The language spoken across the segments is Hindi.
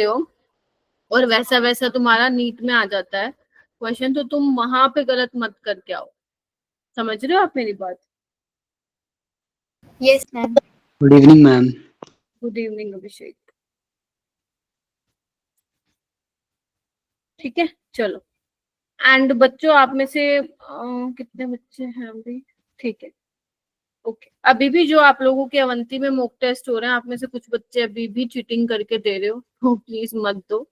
हो और वैसा वैसा तुम्हारा नीट में आ जाता है क्वेश्चन, तो तुम वहां पे गलत मत करके आओ। समझ रहे हो आप मेरी बात? Yes ma'am. Good evening ma'am. Good evening Abhishek. ठीक है, चलो। एंड बच्चों, आप में से कितने बच्चे हैं अभी? ठीक है, ओके। अभी भी जो आप लोगों के अवंती में मॉक टेस्ट हो रहे हैं, आप में से कुछ बच्चे अभी भी चीटिंग करके दे रहे हो, तो प्लीज मत दो।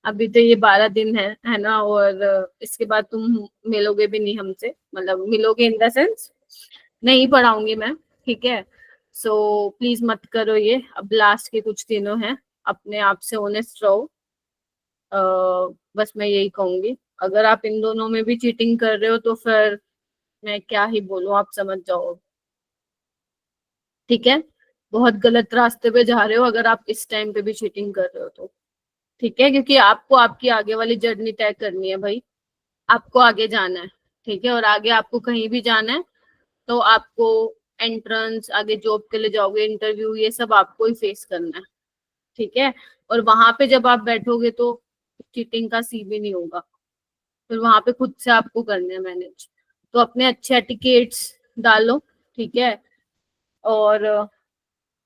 अभी तो ये 12 दिन है ना, और इसके बाद तुम मिलोगे भी नहीं हमसे, मतलब मिलोगे इन द सेंस नहीं पढ़ाऊंगी मैं, ठीक है? सो प्लीज मत करो ये, अब लास्ट के कुछ दिनों हैं, अपने आप से ऑनेस्ट रहो। बस मैं यही कहूंगी। अगर आप इन दोनों में भी चीटिंग कर रहे हो तो फिर मैं क्या ही बोलूं, आप समझ जाओ। ठीक है, बहुत गलत रास्ते पे जा रहे हो अगर आप इस टाइम पे भी चीटिंग कर रहे हो तो। ठीक है, क्योंकि आपको आपकी आगे वाली जर्नी तय करनी है भाई, आपको आगे जाना है। ठीक है, और आगे आपको कहीं भी जाना है तो आपको एंट्रेंस, आगे जॉब के लिए जाओगे, इंटरव्यू, ये सब आपको ही फेस करना है। ठीक है, और वहां पे जब आप बैठोगे तो चीटिंग का सी भी नहीं होगा, फिर वहां पे खुद से आपको करना है मैनेज। तो अपने अच्छे एटिकेट्स डालो, ठीक है, और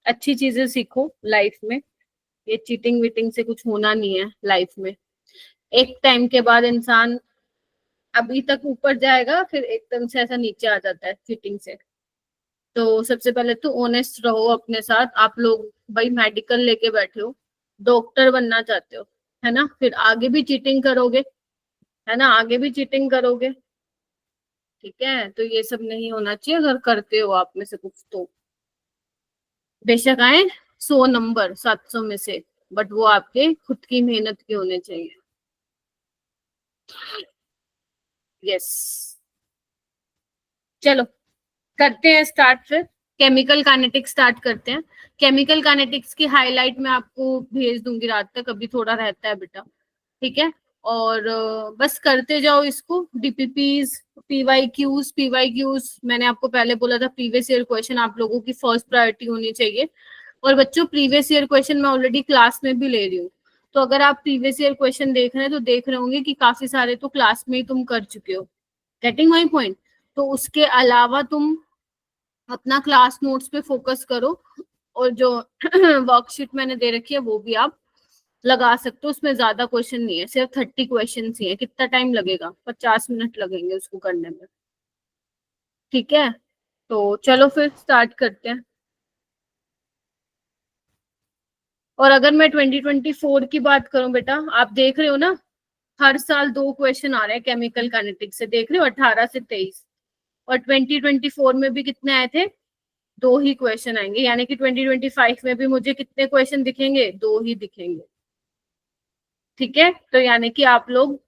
अच्छी चीजें सीखो लाइफ में। ये चीटिंग वीटिंग से कुछ होना नहीं है लाइफ में। एक टाइम के बाद इंसान अभी तक ऊपर जाएगा, फिर एकदम से ऐसा नीचे आ जाता है चीटिंग से। तो सबसे पहले तो ऑनेस्ट रहो अपने साथ। आप लोग भाई मेडिकल लेके बैठे हो, डॉक्टर बनना चाहते हो, है ना? फिर आगे भी चीटिंग करोगे, है ना? आगे भी चीटिंग करोगे। ठीक है, तो ये सब नहीं होना चाहिए। अगर करते हो आप में से कुछ तो बेशक आए 100 नंबर 700 में से, बट वो आपके खुद की मेहनत के होने चाहिए। यस, चलो करते हैं स्टार्ट फिर। केमिकल काइनेटिक्स स्टार्ट करते हैं। केमिकल काइनेटिक्स की हाईलाइट मैं आपको भेज दूंगी रात तक, अभी थोड़ा रहता है बेटा। ठीक है, और बस करते जाओ इसको। डीपीपीज, पीवाई क्यूज मैंने आपको पहले बोला था, प्रीवियस ईयर क्वेश्चन आप लोगों की फर्स्ट प्रायोरिटी होनी चाहिए। और बच्चों, प्रीवियस ईयर क्वेश्चन मैं ऑलरेडी क्लास में भी ले रही हूँ, तो अगर आप प्रीवियस ईयर क्वेश्चन देख रहे हैं तो देख रहे होंगे कि काफी सारे तो क्लास में ही तुम कर चुके हो। Getting my point? तो उसके अलावा तुम अपना क्लास नोट्स पे फोकस करो, और जो वर्कशीट मैंने दे रखी है वो भी आप लगा सकते हो। उसमें ज्यादा क्वेश्चन नहीं है, सिर्फ 30 क्वेश्चन ही है। कितना टाइम लगेगा? 50 मिनट लगेंगे उसको करने में। ठीक है, तो चलो फिर स्टार्ट करते हैं। और अगर मैं 2024 की बात करूं बेटा, आप देख रहे हो ना, हर साल 2 क्वेश्चन आ रहे हैं केमिकल काइनेटिक्स से, देख रहे हो, 18 से 23। और 2024 में भी कितने आए थे? 2 ही क्वेश्चन आएंगे, यानी कि 2025 में भी मुझे कितने क्वेश्चन दिखेंगे? 2 ही दिखेंगे। ठीक है, तो यानी कि आप लोग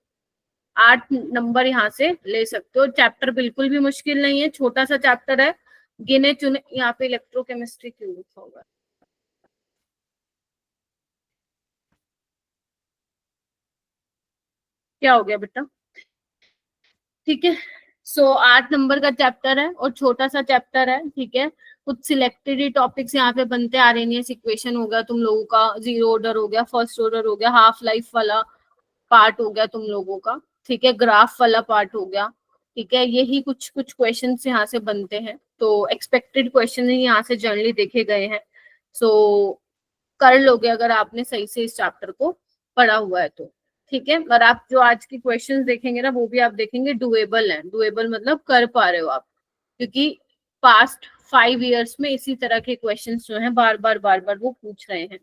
8 नंबर यहाँ से ले सकते हो। चैप्टर बिल्कुल भी मुश्किल नहीं है, छोटा सा चैप्टर है, गिने चुने। यहाँ पे इलेक्ट्रोकेमिस्ट्री क्यों लिखा होगा? क्या हो गया बेटा? ठीक है, सो 8 नंबर का चैप्टर है और छोटा सा चैप्टर है। ठीक है, कुछ सिलेक्टेड ही टॉपिक्स यहाँ पे बनते आ रहे हैं। इक्वेशन हो गया तुम लोगों का, जीरो ऑर्डर हो गया, फर्स्ट ऑर्डर हो गया, हाफ लाइफ वाला पार्ट हो गया तुम लोगों का। ठीक है, ग्राफ वाला पार्ट हो गया। ठीक है, यही कुछ कुछ क्वेश्चन यहाँ से बनते हैं, तो एक्सपेक्टेड क्वेश्चन ही यहाँ से जनरली देखे गए हैं। सो कर लोगे अगर आपने सही से इस चैप्टर को पढ़ा हुआ है तो। ठीक है, और आप जो आज की क्वेश्चंस देखेंगे ना, वो भी आप देखेंगे डुएबल है। डुएबल मतलब कर पा रहे हो आप, क्योंकि पास्ट 5 इयर्स में इसी तरह के क्वेश्चंस जो है बार बार वो पूछ रहे हैं,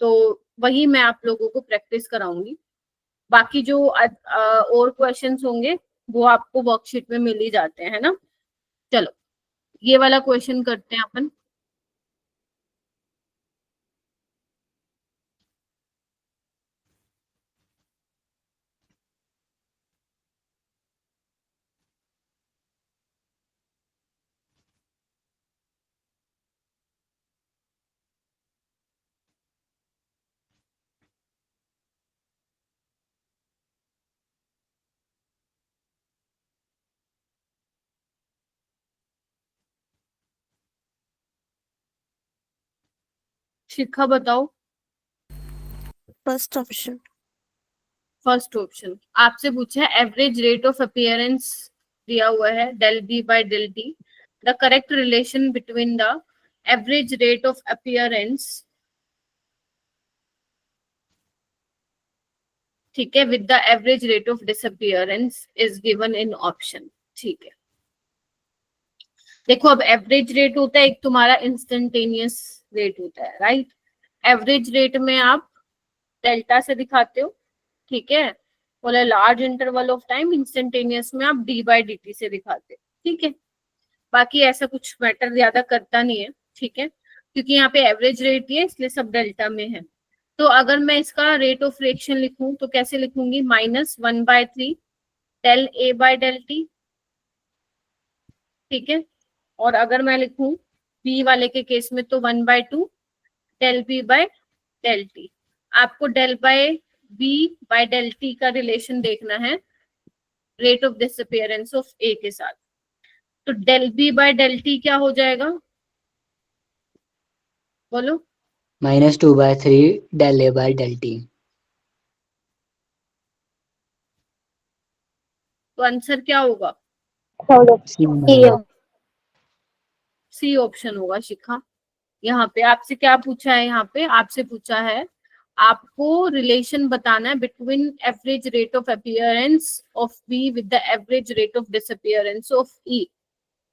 तो वही मैं आप लोगों को प्रैक्टिस कराऊंगी। बाकी जो और क्वेश्चंस होंगे वो आपको वर्कशीट में मिल ही जाते हैं, है ना? चलो ये वाला क्वेश्चन करते हैं अपन। शिखा बताओ। First option. फर्स्ट ऑप्शन आपसे पूछा है एवरेज रेट ऑफ अपीयरेंस दिया हुआ है del B by del T, the correct relation between the average rate of appearance, ठीक है, with the average rate of disappearance is given in option. ठीक है, देखो अब एवरेज रेट होता है एक तुम्हारा इंस्टेंटेनियस रेट होता है, राइट। एवरेज रेट में आप डेल्टा से दिखाते हो, ठीक है, बोले large interval of time, instantaneous में आप डी बाई डी टी से दिखाते हो, ठीक है। बाकी ऐसा कुछ मैटर ज्यादा करता नहीं है, ठीक है, क्योंकि यहाँ पे एवरेज रेट ही है इसलिए सब डेल्टा में है। तो अगर मैं इसका रेट ऑफ रिएक्शन लिखूं तो कैसे लिखूंगी, -1/3 del A by del T, ठीक है। और अगर मैं लिखूं बी वाले के केस में तो 1/2 del B by del T. आपको del by B by del T का रिलेशन देखना है rate of disappearance of A के साथ। तो del B by del T क्या हो जाएगा, बोलो। -2/3 del A by del T. तो आंसर क्या होगा, सी ऑप्शन होगा शिखा। यहाँ पे आपसे क्या पूछा है, यहाँ पे आपसे पूछा है आपको रिलेशन बताना है between average rate of appearance of B with the average rate of disappearance of E.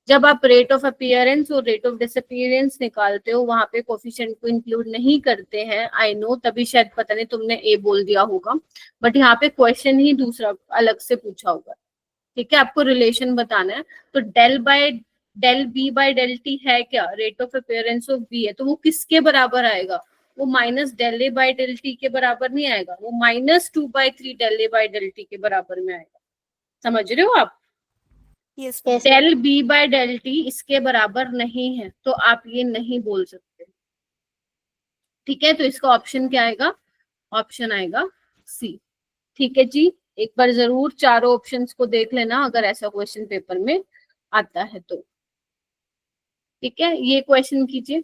जब आप रेट ऑफ अपीयरेंस और रेट ऑफ डिसअपीयरेंस निकालते हो वहां पे कोफिशिएंट को इंक्लूड नहीं करते हैं, आई नो, तभी शायद पता नहीं तुमने ए बोल दिया होगा, बट यहाँ पे क्वेश्चन ही दूसरा अलग से पूछा होगा, ठीक है। आपको रिलेशन बताना है, तो del B by del T है क्या, rate of appearance of B है, तो वो किसके बराबर आएगा, वो minus del A by del T के बराबर नहीं आएगा, वो -2/3 del A by del T के बराबर में आएगा। समझ रहे हो आप, yes del B by del T इसके बराबर नहीं है, तो आप ये नहीं बोल सकते, ठीक है। तो इसका ऑप्शन क्या आएगा, ऑप्शन आएगा सी, ठीक है जी। एक बार जरूर चारों ऑप्शंस को देख लेना अगर ऐसा क्वेश्चन पेपर में आता है तो, ठीक है। ये क्वेश्चन कीजिए।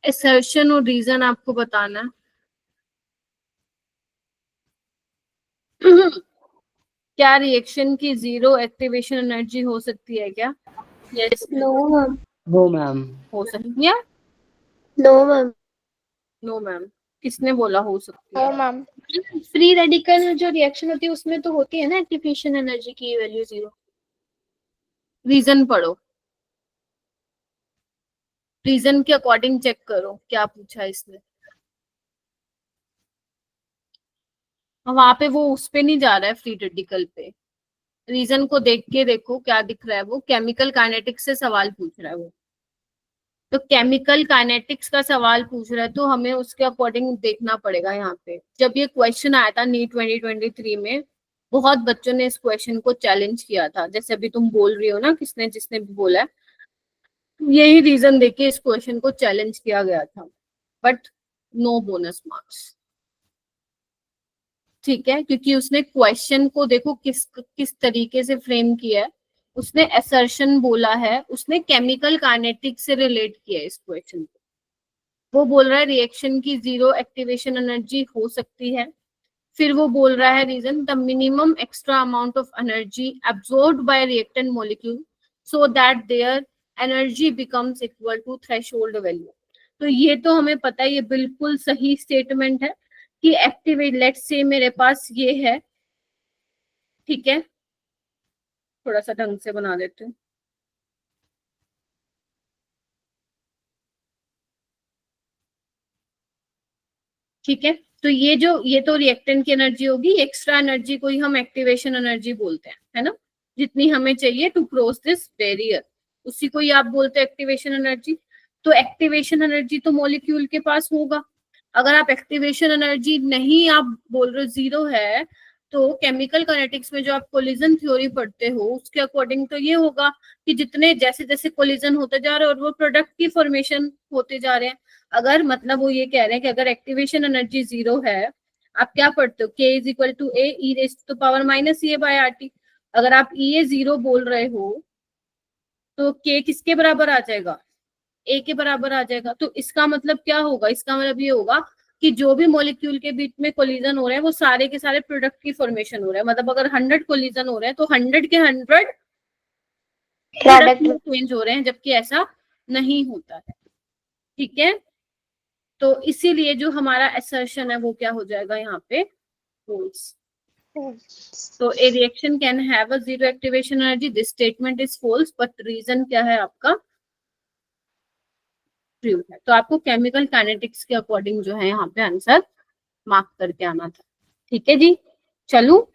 असर्शन और रीजन आपको बताना है। क्या रिएक्शन की जीरो एक्टिवेशन एनर्जी हो सकती है क्या, yes no ma'am. No ma'am. हो सकती है, नो मैम। नो मैम, किसने बोला हो सकती है, मैम फ्री रेडिकल जो रिएक्शन होती है उसमें तो होती है ना एक्टिवेशन एनर्जी की वैल्यू 0। रीजन पढ़ो, रीजन के अकॉर्डिंग चेक करो क्या पूछा इसने। वहां पे वो उस पे नहीं जा रहा है फ्री रेडिकल पे, रीजन को देख के देखो क्या दिख रहा है, वो केमिकल काइनेटिक्स से सवाल पूछ रहा है वो, तो केमिकल काइनेटिक्स का सवाल पूछ रहा है तो हमें उसके अकॉर्डिंग देखना पड़ेगा। यहाँ पे जब ये क्वेश्चन आया था नीट 2023 में बहुत बच्चों ने इस क्वेश्चन को चैलेंज किया था, जैसे अभी तुम बोल रही हो ना, किसने जिसने भी बोला है, यही रीजन देके इस क्वेश्चन को चैलेंज किया गया था, बट नो बोनस मार्क्स, ठीक है, क्योंकि उसने क्वेश्चन को देखो किस किस तरीके से फ्रेम किया है, उसने असर्शन बोला है, उसने केमिकल काइनेटिक्स से रिलेट किया है इस क्वेश्चन को। वो बोल रहा है रिएक्शन की जीरो एक्टिवेशन एनर्जी हो सकती है, फिर वो बोल रहा है reason the minimum extra amount of energy absorbed by reactant molecule so that their energy becomes equal to threshold value. तो ये तो हमें पता है, ये बिल्कुल सही स्टेटमेंट है कि एक्टिवेट, लेट्स से मेरे पास ये है, ठीक है, थोड़ा सा ढंग से बना देते हैं। ठीक है, तो ये तो रिएक्टेंट की एनर्जी होगी, एक्स्ट्रा एनर्जी को ही हम एक्टिवेशन एनर्जी बोलते हैं, है ना, जितनी हमें चाहिए टू क्रॉस दिस बैरियर, उसी को ही आप बोलते हैं एक्टिवेशन एनर्जी। तो एक्टिवेशन एनर्जी तो मॉलिक्यूल के पास होगा। अगर आप एक्टिवेशन एनर्जी नहीं आप बोल रहे हो जीरो है, तो केमिकल काइनेटिक्स में जो आप कोलिजन थ्योरी पढ़ते हो उसके अकॉर्डिंग तो ये होगा कि जितने जैसे जैसे कोलिजन होते जा रहे हैं और वो प्रोडक्ट की फॉर्मेशन होते जा रहे हैं। अगर मतलब वो ये कह रहे हैं कि अगर एक्टिवेशन एनर्जी जीरो है, आप क्या पढ़ते हो, K is equal to A E raise to power minus A by R T. अगर आप ए जीरो बोल रहे हो तो के किसके बराबर आ जाएगा, ए के बराबर आ जाएगा। तो इसका मतलब क्या होगा, इसका मतलब ये होगा कि जो भी मॉलिक्यूल के बीच में कोलिजन हो रहे हैं वो सारे के सारे प्रोडक्ट की फॉर्मेशन हो रहा है। मतलब अगर 100 कोलिजन हो रहे हैं तो 100 के 100 प्रोडक्ट में चेंज हो रहे हैं, जबकि ऐसा नहीं होता है। ठीक है, तो इसीलिए जो हमारा असर्शन है वो क्या हो जाएगा यहाँ पे, false. तो a reaction can have a zero activation energy. This statement is false, but reason क्या है आपका, ट्रू है। तो आपको केमिकल काइनेटिक्स के अकॉर्डिंग जो है यहाँ पे आंसर मार्क करके आना था। ठीक है जी, चलो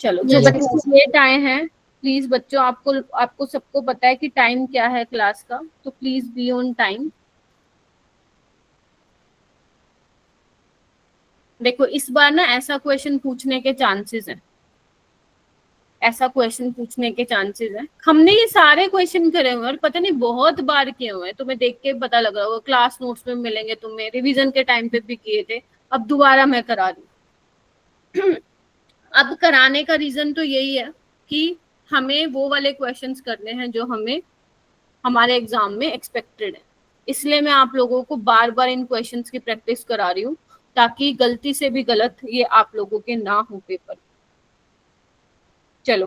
जो Yes. बच्चे लेट आए हैं प्लीज बच्चों, आपको सबको पता है कि टाइम क्या है क्लास का, तो प्लीज बी ऑन टाइम। देखो इस बार ना ऐसा क्वेश्चन पूछने के चांसेस हैं, ऐसा क्वेश्चन पूछने के चांसेस हैं। हमने ये सारे क्वेश्चन करे हुए हैं और पता नहीं बहुत बार किए हुए हैं, तुम्हें देख के पता लग रहा होगा, क्लास नोट्स में मिलेंगे तुम्हें, रिवीजन के टाइम पे भी किए थे, अब दोबारा मैं करा रही हूँ। अब कराने का रीजन तो यही है कि हमें वो वाले क्वेश्चंस करने हैं जो हमें हमारे एग्जाम में एक्सपेक्टेड है, इसलिए मैं आप लोगों को बार बार इन क्वेश्चंस की प्रैक्टिस करा रही हूँ ताकि गलती से भी गलत ये आप लोगों के ना हो पेपर। चलो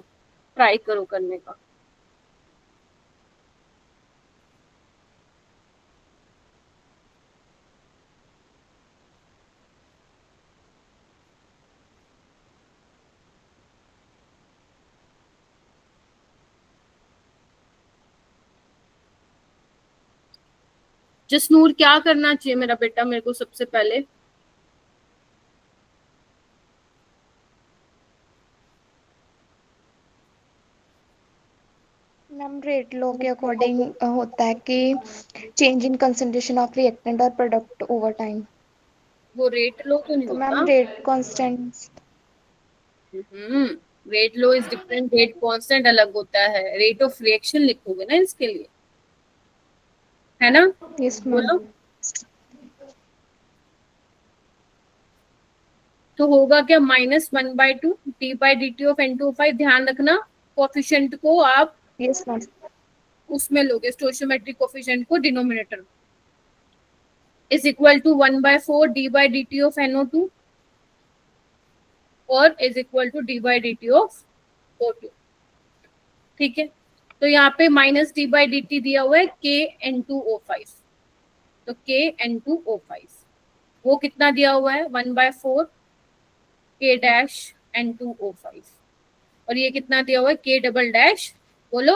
ट्राई करो करने का। जसनूर क्या करना चाहिए मेरा बेटा मेरे को सबसे पहले, मैम रेट लॉ के अकॉर्डिंग होता है कि change in concentration of reactant और प्रोडक्ट ओवर टाइम। वो रेट लो तो नहीं तो होता। Ma'am rate constant. Rate low is different, rate constant अलग होता है, रेट ऑफ रिएक्शन लिखोगे ना इसके लिए, है ना, यस बोलो। मैम। तो होगा क्या, -1/2 d/dt ऑफ N2O5। ध्यान रखना कोफिशिएंट को आप यस मैम। उसमें लोगे, स्टोइचियोमेट्रिक कोफिशिएंट को denominator, is equal to 1/4 d/dt of NO2 और is equal to d/dt of O2। ठीक है, तो यहाँ पे -d/dt दिया हुआ है KN2O5, तो KN2O5 वो कितना दिया हुआ है 1/4 K-N2O5 और ये कितना दिया हुआ है K डबल डैश, बोलो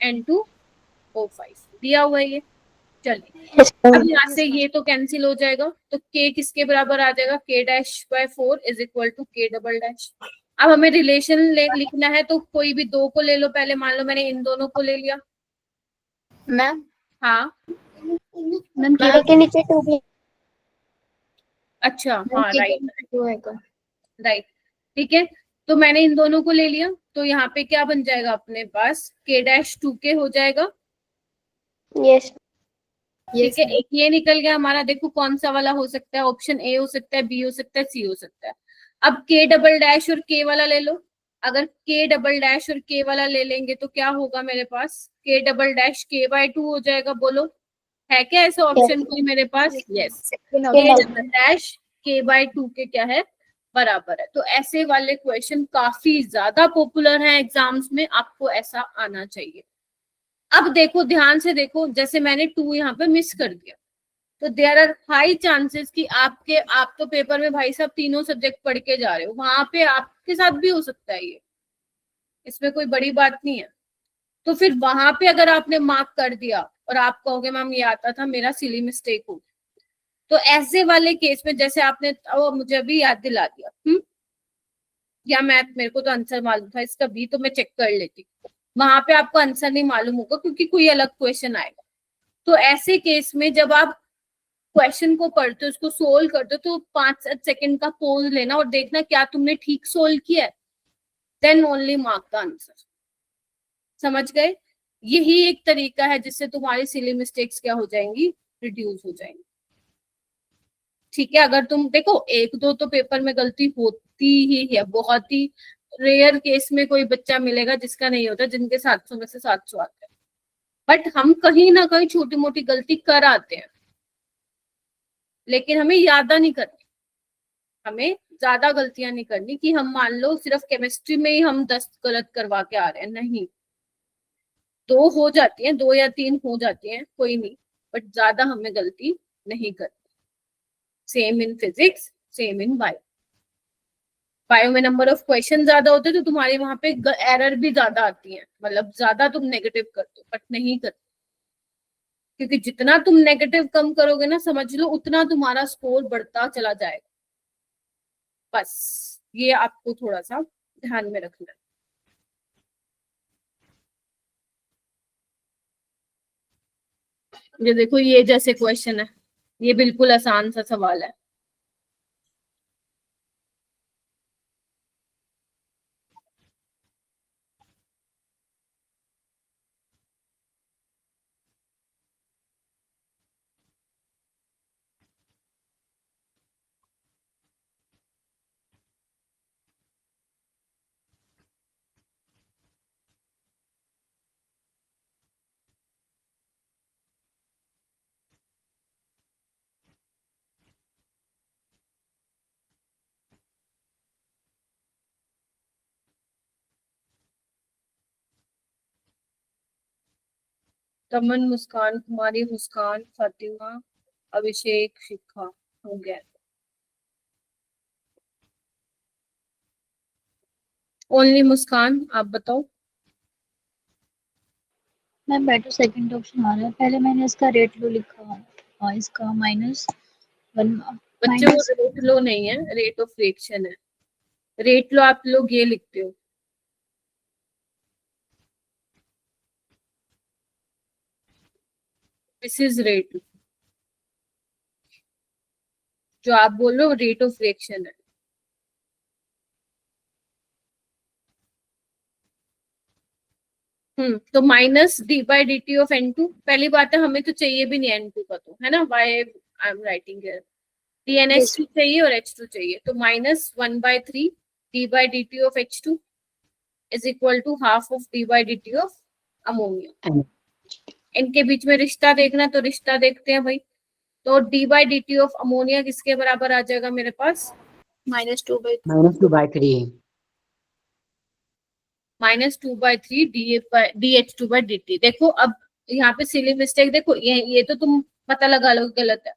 N2O5 दिया हुआ है ये। चलिए अब यहाँ से ये तो कैंसिल हो जाएगा, तो K किसके बराबर आ जाएगा, K-4 is equal to K double dash. अब हमें रिलेशन लिखना है तो कोई भी दो को ले लो पहले, मान लो मैंने इन दोनों को ले लिया। मैम हाँ मैम के के नीचे 2 भी अच्छा, हाँ राइट होएगा। राइट, ठीक है, तो मैंने इन दोनों को ले लिया, तो यहाँ पे क्या बन जाएगा अपने पास, K-2K हो जाएगा। यस ठीक है, एक ये निकल गया हमारा, देखो कौन सा वाला हो सकता है, ऑप्शन ए हो सकता है, बी हो सकता है, सी हो सकता है। अब K डबल डैश और K वाला ले लो, अगर K डबल डैश और K वाला ले लेंगे तो क्या होगा मेरे पास, K डबल डैश K/2 हो जाएगा। बोलो है क्या ऐसा ऑप्शन कोई मेरे पास, yes, K double dash K/2 के क्या है बराबर है। तो ऐसे वाले क्वेश्चन काफी ज्यादा पॉपुलर हैं एग्जाम्स में, आपको ऐसा आना चाहिए। अब देखो ध्यान से देखो, जैसे मैंने 2 यहाँ पे मिस कर दिया, तो देयर आर हाई चांसेस कि आप तो पेपर में भाई साहब तीनों सब्जेक्ट पढ़ के जा रहे हो, वहां पे आपके साथ भी हो सकता है ये, इसमें कोई बड़ी बात नहीं है। तो फिर वहां पे अगर आपने मार्क कर दिया और आप कहोगे मैम ये आता था, मेरा सिली मिस्टेक हो, तो ऐसे वाले केस में जैसे आपने मुझे अभी याद दिला दिया, या मैथ मेरे को तो आंसर मालूम था इसका भी, तो मैं चेक कर लेती, वहां पे आपको आंसर नहीं मालूम होगा क्योंकि कोई अलग क्वेश्चन आएगा। तो ऐसे केस में जब आप क्वेश्चन को पढ़ते हो, उसको सोल्व करते हो, तो 5 सेकंड का पॉज लेना और देखना क्या तुमने ठीक सोल्व किया है, then only mark the answer. समझ गए? यही एक तरीका है जिससे तुम्हारी सिली मिस्टेक्स क्या हो जाएंगी, रिड्यूस हो जाएंगी। ठीक है, अगर तुम देखो 1-2 तो पेपर में गलती होती ही है, बहुत ही रेयर केस में कोई बच्चा मिलेगा जिसका नहीं होता, जिनके 700 में से 700 आते हैं। बट हम कहीं ना कहीं छोटी मोटी गलती कर आते हैं, लेकिन हमें याद नहीं करनी, हमें ज्यादा गलतियां नहीं करनी कि हम मान लो सिर्फ केमिस्ट्री में ही हम 10 गलत करवा के आ रहे हैं। नहीं, 2 हो जाती हैं, 2 या 3 हो जाती हैं, कोई नहीं, बट ज्यादा हमें गलती नहीं करनी। Same in physics, same in bio. Bio में नंबर ऑफ क्वेश्चन ज्यादा होते हैं तो तुम्हारे वहां पे एरर भी ज्यादा आती है, मतलब ज्यादा तुम नेगेटिव करते हो, बट नहीं करते, क्योंकि जितना तुम नेगेटिव कम करोगे ना, समझ लो उतना तुम्हारा स्कोर बढ़ता चला जाएगा। बस ये आपको थोड़ा सा ध्यान में रखना है। ये देखो, ये जैसे क्वेश्चन है, ये बिल्कुल आसान सा सवाल है। तमन, मुस्कान, कुमारी, मुस्कान, फातिमा, अभिषेक, शिखा, हो गया। ओनली मुस्कान, आप बताओ। मैम बैठो, सेकंड ऑप्शन आ रहा है। पहले मैंने इसका रेट लो लिखा है और इसका -1 बच्चे वो रेट लो नहीं है, रेट ऑफ रिएक्शन है। रेट लो आप लोग ये लिखते हो, दिस इज रेट। जो आप बोल रहे हो रेट ऑफ रिएक्शन है। तो -d/dt ऑफ N2। पहली बात है, हमें तो चाहिए भी नहीं N2 का, तो है ना, why I am writing here, DNH2 चाहिए और H2 चाहिए, तो -1/3 d/dt of H2 is equal to half of d/dt of ammonia. इनके बीच में रिश्ता देखना, तो रिश्ता देखते हैं भाई। तो d/dt ऑफ अमोनिया किसके बराबर आ जाएगा मेरे पास, -2/3 -2/3 -2/3 dH2/dt। देखो अब यहाँ पे सिली मिस्टेक देखो, ये तो तुम पता लगा लो गलत है,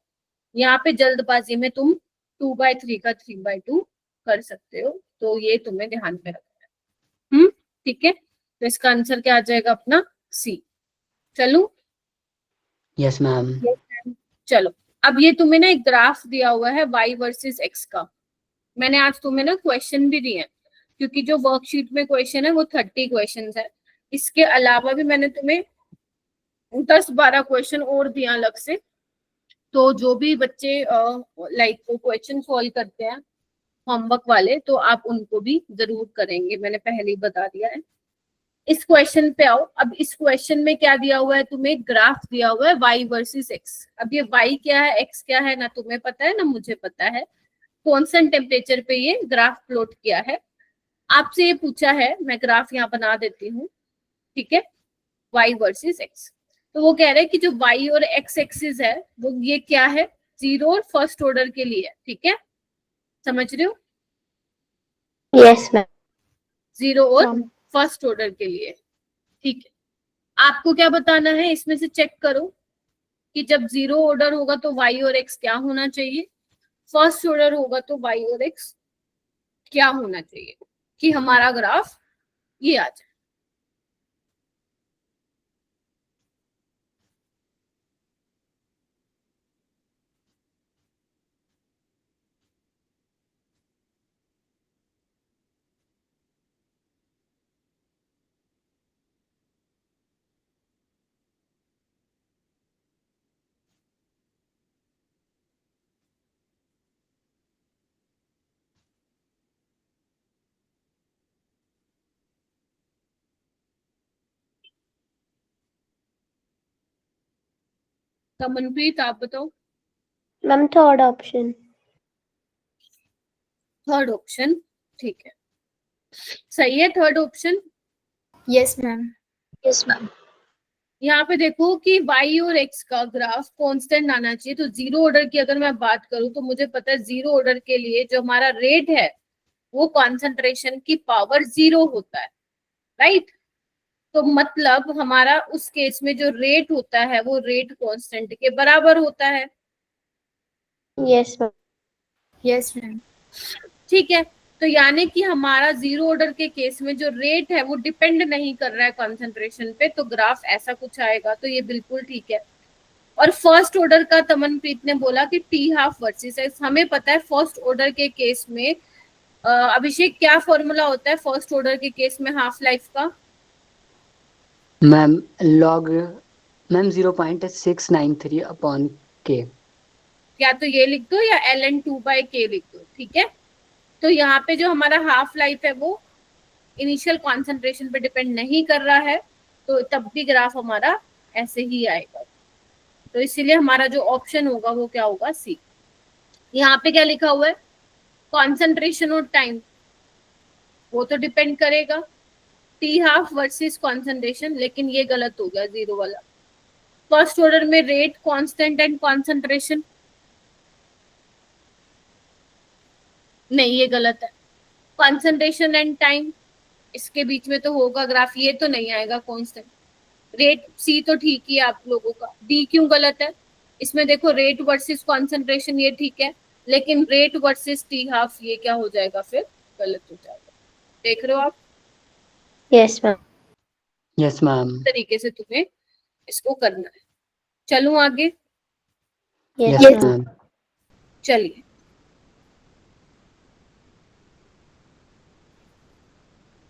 यहाँ पे जल्दबाजी में तुम 2/3 का 3/2 कर सकते हो, तो ये तुम्हें ध्यान में रखना है। ठीक है, तो इसका आंसर क्या आ जाएगा अपना, सी। चलो, यस मैम। चलो अब ये तुम्हें ना एक ग्राफ दिया हुआ है y वर्सेस x का। मैंने आज तुम्हें ना क्वेश्चन भी दिए हैं, क्योंकि जो वर्कशीट में क्वेश्चन है वो 30 क्वेश्चन है। इसके अलावा भी मैंने तुम्हें 10-12 क्वेश्चन और दिया अलग से। तो जो भी बच्चे लाइक क्वेश्चन सॉल्व करते हैं होमवर्क वाले, तो आप उनको भी जरूर करेंगे, मैंने पहले ही बता दिया है। इस क्वेश्चन पे आओ। अब इस क्वेश्चन में क्या दिया हुआ है, तुम्हें ग्राफ दिया हुआ है y वर्सेस x। अब ये y क्या है, x क्या है, ना तुम्हें पता है ना मुझे पता है। कॉन्स्टेंट टेम्परेचर पे ये ग्राफ प्लॉट किया है। आपसे ये पूछा है, मैं ग्राफ यहाँ बना देती हूँ, ठीक है, y वर्सेस x। तो वो कह रहे हैं कि जो y और x एक्सिस है वो ये क्या है, 0 और फर्स्ट ऑर्डर के लिए, ठीक है, समझ रहे हो, यस मैम 0 और फर्स्ट ऑर्डर के लिए। ठीक है, आपको क्या बताना है, इसमें से चेक करो कि जब 0 ऑर्डर होगा तो y और x क्या होना चाहिए, फर्स्ट ऑर्डर होगा तो y और x क्या होना चाहिए, कि हमारा ग्राफ ये आ जाए। तमनप्रीत आप बताओ। Ma'am third option. Third option, ठीक है, सही है third option. Yes ma'am. Yes ma'am. यहाँ पे देखो कि y और x का ग्राफ कांस्टेंट आना चाहिए। तो जीरो ऑर्डर की अगर मैं बात करूं तो मुझे पता है जीरो ऑर्डर के लिए जो हमारा रेट है वो कॉन्सेंट्रेशन की पावर 0 होता है, राइट। तो मतलब हमारा उस केस में जो रेट होता है वो रेट कांस्टेंट के बराबर होता है। Yes ma'am. Yes ma'am. ठीक है, तो यानी कि हमारा जीरो ऑर्डर के केस में जो रेट है वो डिपेंड नहीं कर रहा है कॉन्सेंट्रेशन पे, तो ग्राफ ऐसा कुछ आएगा, तो ये बिल्कुल ठीक है। और फर्स्ट ऑर्डर का तमनप्रीत ने बोला कि टी हाफ वर्सेस एक्स, हमें पता है फर्स्ट ऑर्डर के केस में अभिषेक क्या फॉर्मूला होता है फर्स्ट ऑर्डर के केस में हाफ लाइफ का? मैम लॉग मैम 0.693 अपॉन के। या तो ये लिख दो या ln2/k लिख दो, ठीक है। तो यहाँ पे जो हमारा हाफ लाइफ है वो इनिशियल कॉन्सेंट्रेशन पे डिपेंड नहीं कर रहा है, तो तब भी ग्राफ हमारा ऐसे ही आएगा। तो इसीलिए हमारा जो ऑप्शन होगा वो क्या होगा, सी। यहाँ पे क्या लिखा हुआ है, कॉन्सेंट्रेशन और टाइम, वो तो डिपेंड करेगा टी हाफ वर्सेस कॉन्सेंट्रेशन, लेकिन ये गलत हो गया जीरो वाला। फर्स्ट ऑर्डर में रेट कांस्टेंट एंड कॉन्सेंट्रेशन, नहीं ये गलत है। कॉन्सेंट्रेशन एंड टाइम, इसके बीच में तो होगा ग्राफ, ये तो नहीं आएगा कांस्टेंट। रेट सी तो ठीक ही है आप लोगों का, डी क्यों गलत है? इसमें देखो रेट वर्सेस कॉन्सेंट्रेशन ये ठीक है, लेकिन रेट वर्सेस टी हाफ ये क्या हो जाएगा, फिर गलत हो जाएगा। देख रहे हो आप? Yes ma'am. Yes ma'am. तरीके से तुम्हें इसको करना है। चलूं आगे? Yes yes ma'am. मैम। चलिए,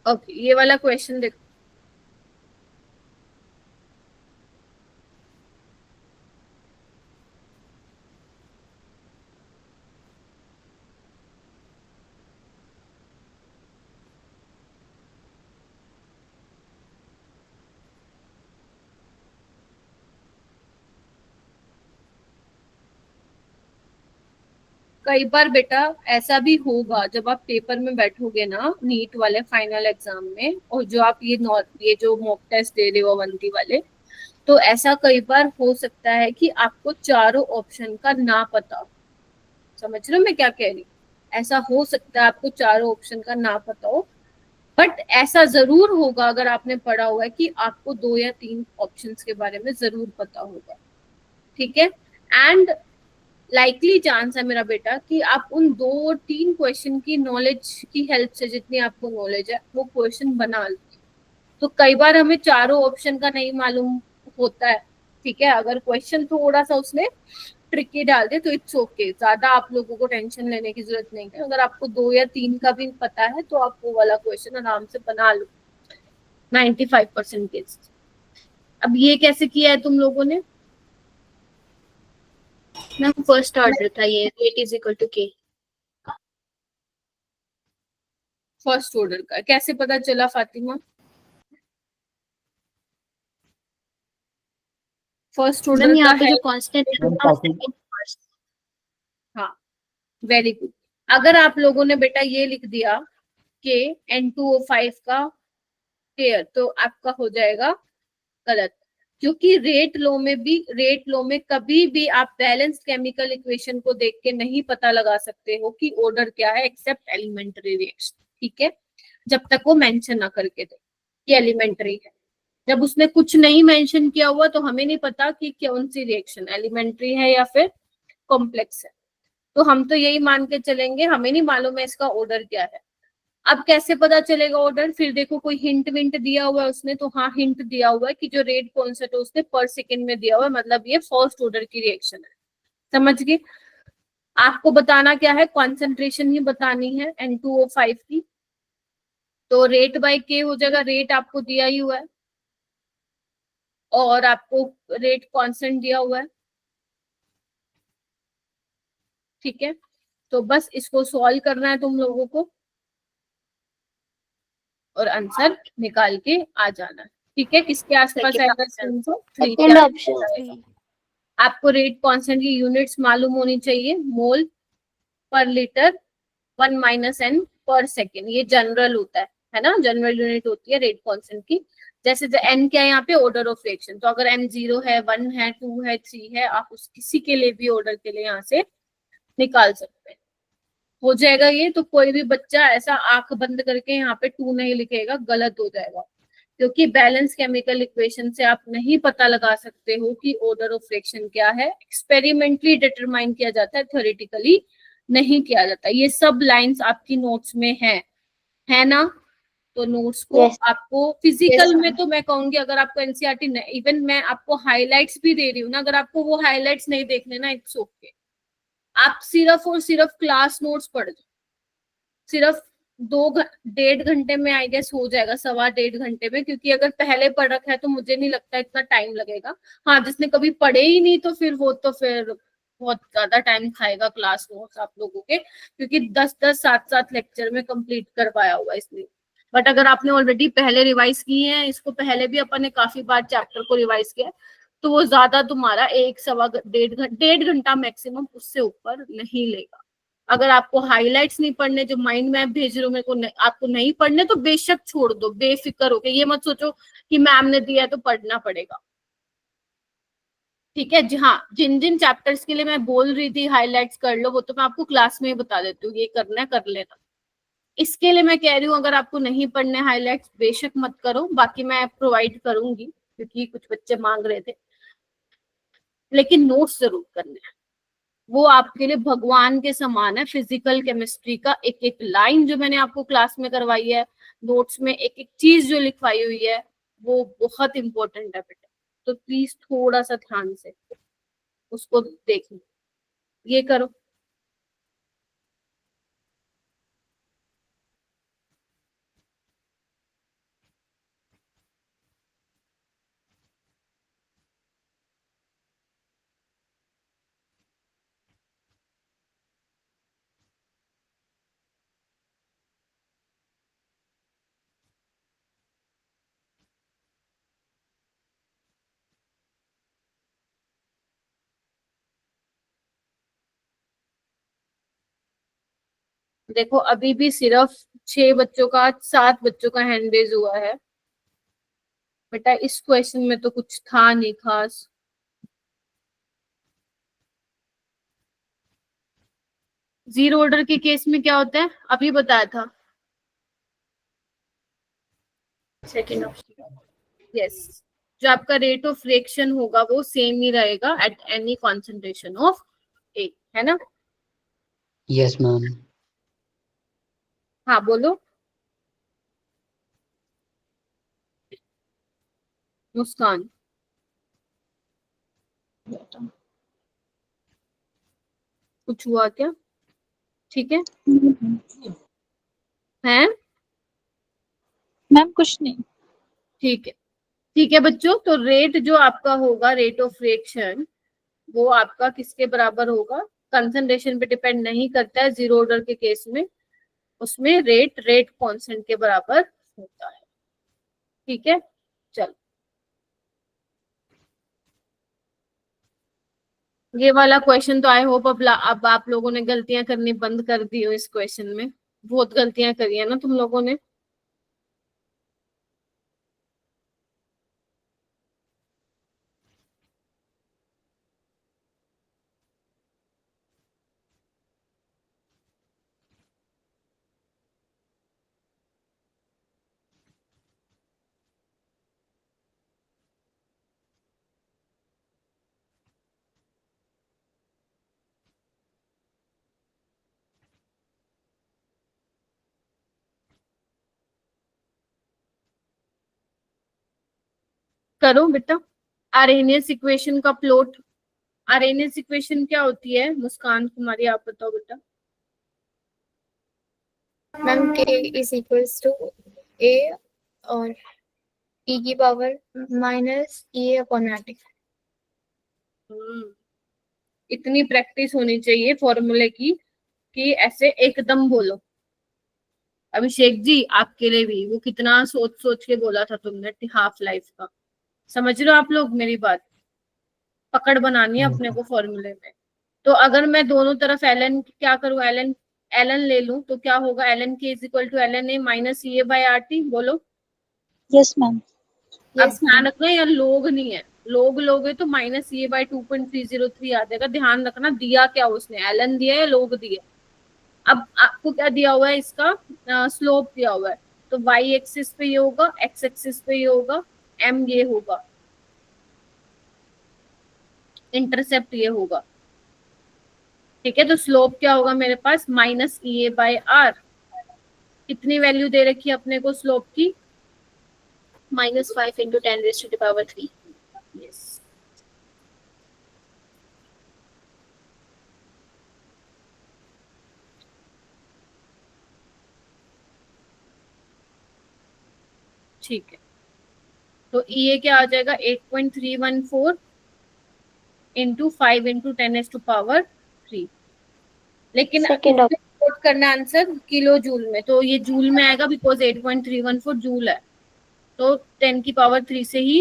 ओके, ये वाला क्वेश्चन देखो। कई बार बेटा ऐसा भी होगा जब आप पेपर में बैठोगे ना नीट वाले फाइनल एग्जाम में, और जो आप ये जो मॉक टेस्ट दे रहे हो अवंती वाले, तो ऐसा कई बार हो सकता है कि आपको चारों ऑप्शन का ना पता हो। समझ रहे हो मैं क्या कह रही हूँ? ऐसा हो सकता है आपको चारों ऑप्शन का ना पता हो, बट ऐसा जरूर होगा अगर आपने पढ़ा हुआ है कि आपको 2 या 3 ऑप्शंस के बारे में जरूर पता होगा, ठीक है। एंड लाइकली चांस है मेरा बेटा कि आप उन 2-3 क्वेश्चन की नॉलेज की हेल्प से, जितनी आपको नॉलेज है, वो क्वेश्चन बना लो। तो कई बार हमें चारों ऑप्शन का नहीं मालूम होता है, ठीक है। अगर क्वेश्चन थोड़ा सा उसने ट्रिकी डाल दे तो इट्स ओके, ज्यादा आप लोगों को टेंशन लेने की जरूरत नहीं है। अगर आपको 2 या 3 का भी पता है तो आप वो वाला क्वेश्चन आराम से बना लो 95% केस। अब ये कैसे किया है तुम लोगों ने? मैम फर्स्ट ऑर्डर था ये, रेट इज इक्वल टू के। फर्स्ट ऑर्डर का कैसे पता चला फातिमा? फर्स्ट मैम ऑर्डर का यहाँ पे है, जो कांस्टेंट है वो सेकंड फर्स्ट। हाँ वेरी गुड। अगर आप लोगों ने बेटा ये लिख दिया कि N2O5 का पेयर, तो आपका हो जाएगा गलत, क्योंकि रेट लो में कभी भी आप बैलेंस्ड केमिकल इक्वेशन को देख के नहीं पता लगा सकते हो कि ऑर्डर क्या है, एक्सेप्ट एलिमेंट्री रिएक्शन, ठीक है। जब तक वो मेंशन ना करके दे कि एलिमेंट्री है। जब उसने कुछ नहीं मेंशन किया हुआ तो हमें नहीं पता कि कौन सी रिएक्शन एलिमेंट्री है या फिर कॉम्प्लेक्स है। तो हम तो यही मान के चलेंगे, हमें नहीं मालूम है इसका ऑर्डर क्या है। अब कैसे पता चलेगा ऑर्डर? फिर देखो कोई हिंट विंट दिया हुआ है उसने, तो हाँ हिंट दिया हुआ है कि जो रेट कॉन्सेंट है उसने पर सेकेंड में दिया हुआ है, मतलब ये फर्स्ट ऑर्डर की रिएक्शन है। समझ गए? आपको बताना क्या है, कॉन्सेंट्रेशन ही बतानी है N2O5 की। तो रेट बाय के हो जाएगा, रेट आपको दिया ही हुआ है और आपको रेट कांस्टेंट दिया हुआ है, ठीक है। तो बस इसको सॉल्व करना है तुम लोगों को और आंसर निकाल के आ जाना है, ठीक है। किसके आसपास आएगा? Second option. आपको रेट कांस्टेंट की यूनिट्स मालूम होनी चाहिए, मोल पर लीटर 1 माइनस एन पर सेकेंड, ये जनरल होता है ना, जनरल यूनिट होती है रेट कांस्टेंट की। जैसे एन क्या है यहाँ पे, ऑर्डर ऑफ रिएक्शन, तो अगर एन 0 है, 1 है, 2 है, 3 है, आप उस किसी के लिए भी ऑर्डर के लिए यहाँ से निकाल सकते हैं, हो जाएगा ये। तो कोई भी बच्चा ऐसा आंख बंद करके यहाँ पे 2 नहीं लिखेगा, गलत हो जाएगा, क्योंकि बैलेंस केमिकल इक्वेशन से आप नहीं पता लगा सकते हो कि ऑर्डर ऑफ रिएक्शन क्या है, एक्सपेरिमेंटली डिटरमाइन किया जाता है, थ्योरेटिकली नहीं किया जाता। ये सब लाइंस आपकी नोट्स में है ना, तो नोट्स को Yes. आपको फिजिकल Yes, में ma'am. तो मैं कहूंगी अगर आपको एनसीईआरटी, इवन मैं आपको हाइलाइट्स भी दे रही हूँ ना, अगर आपको वो हाइलाइट्स नहीं देखने ना, इट्स ओके, आप सिर्फ और सिर्फ क्लास नोट्स पढ़ जाओ, सिर्फ 1.5 घंटे में आई गेस हो जाएगा, 1.25 घंटे में, क्योंकि अगर पहले पढ़ रखा है तो मुझे नहीं लगता इतना टाइम लगेगा। हाँ, जिसने कभी पढ़े ही नहीं तो फिर वो तो फिर बहुत ज्यादा टाइम खाएगा क्लास नोट्स आप लोगों के, क्योंकि 10-10 7-7 लेक्चर में कंप्लीट करवाया हुआ इसलिए। बट अगर आपने ऑलरेडी पहले रिवाइज किए हैं, इसको पहले भी अपन ने काफी बार चैप्टर को रिवाइज किया है, तो वो ज्यादा तुम्हारा 1-1.5 घंटा मैक्सिमम, उससे ऊपर नहीं लेगा। अगर आपको हाइलाइट्स नहीं पढ़ने, जो माइंड मैप भेज रहे हो मेरे को आपको नहीं पढ़ने, तो बेशक छोड़ दो, बेफिक्र होके, ये मत सोचो कि मैम ने दिया है तो पढ़ना पड़ेगा, ठीक है जी। हाँ, जिन जिन चैप्टर्स के लिए मैं बोल रही थी हाइलाइट्स कर लो, वो तो मैं आपको क्लास में ही बता देती हूँ, ये करना है कर लेना। इसके लिए मैं कह रही हूँ अगर आपको नहीं पढ़ने हाइलाइट्स, बेशक मत करो, बाकी मैं प्रोवाइड करूंगी क्योंकि कुछ बच्चे मांग रहे थे, लेकिन नोट्स जरूर करने हैं, वो आपके लिए भगवान के समान है। फिजिकल केमिस्ट्री का एक एक लाइन जो मैंने आपको क्लास में करवाई है, नोट्स में एक एक चीज जो लिखवाई हुई है, वो बहुत इंपॉर्टेंट है बेटा, तो प्लीज थोड़ा सा ध्यान से उसको देखना, ये करो। देखो अभी भी सिर्फ 6 बच्चों का, 7 बच्चों का हैंड रेज हुआ है बेटा, इस क्वेश्चन में तो कुछ था नहीं खास। जीरो ऑर्डर के केस में क्या होता है, अभी बताया था, सेकेंड ऑप्शन, यस, जो आपका रेट ऑफ रिएक्शन होगा वो सेम ही रहेगा एट एनी कॉन्सेंट्रेशन ऑफ ए, है ना। Yes ma'am. हाँ बोलो मुस्कान, कुछ हुआ क्या, ठीक है हैं, मैम कुछ नहीं। ठीक है, ठीक है बच्चों। तो रेट जो आपका होगा, रेट ऑफ रिएक्शन, वो आपका किसके बराबर होगा, कंसंट्रेशन पे डिपेंड नहीं करता है जीरो ऑर्डर के केस में, उसमें रेट कांस्टेंट के बराबर होता है, ठीक है। चलो, ये वाला क्वेश्चन तो आई होप अब आप लोगों ने गलतियां करनी बंद कर दी हो, इस क्वेश्चन में बहुत गलतियां करी है ना तुम लोगों ने। करो बेटा, आर्हेनियस इक्वेशन का प्लॉट, आर्हेनियस इक्वेशन क्या होती है मुस्कान कुमारी, आप बताओ बेटा। मैम के इज इक्वल्स टू ए और e की power minus e upon R. इतनी प्रैक्टिस होनी चाहिए फॉर्मूले की कि ऐसे एकदम बोलो। अभिषेक जी आपके लिए भी, वो कितना सोच सोच के बोला था तुमने हाफ लाइफ का, समझ रहे हो आप लोग मेरी बात। पकड़ बनानी है अपने को फॉर्मूले में। तो अगर मैं दोनों तरफ ln क्या करूं, ln ले लूं तो क्या होगा, ln k is equal to ln a minus EA by RT। बोलो। Yes ma'am. अब यस ध्यान मैम। रखना यहाँ लोग नहीं है, लोग लोगे तो माइनस EA बाय 2.303 आ जाएगा। ध्यान रखना दिया क्या उसने, ln दिया है लोग दिया। अब आपको क्या दिया हुआ है, इसका स्लोप दिया हुआ है, तो y एक्सिस पे ये होगा, x एक्सिस पे ये होगा, m ये होगा, इंटरसेप्ट ये होगा। ठीक है, तो स्लोप क्या होगा मेरे पास, माइनस EA बाय R। कितनी वैल्यू दे रखी है अपने को स्लोप की, -5 × 10⁻³ यस। ठीक है, तो EA क्या आ जाएगा, 8.314 × 5 × 10⁻³ लेकिन नोट करना आंसर किलो जूल में, तो ये जूल में आएगा बिकॉज 8.314 जूल है, तो 10⁻³ से ही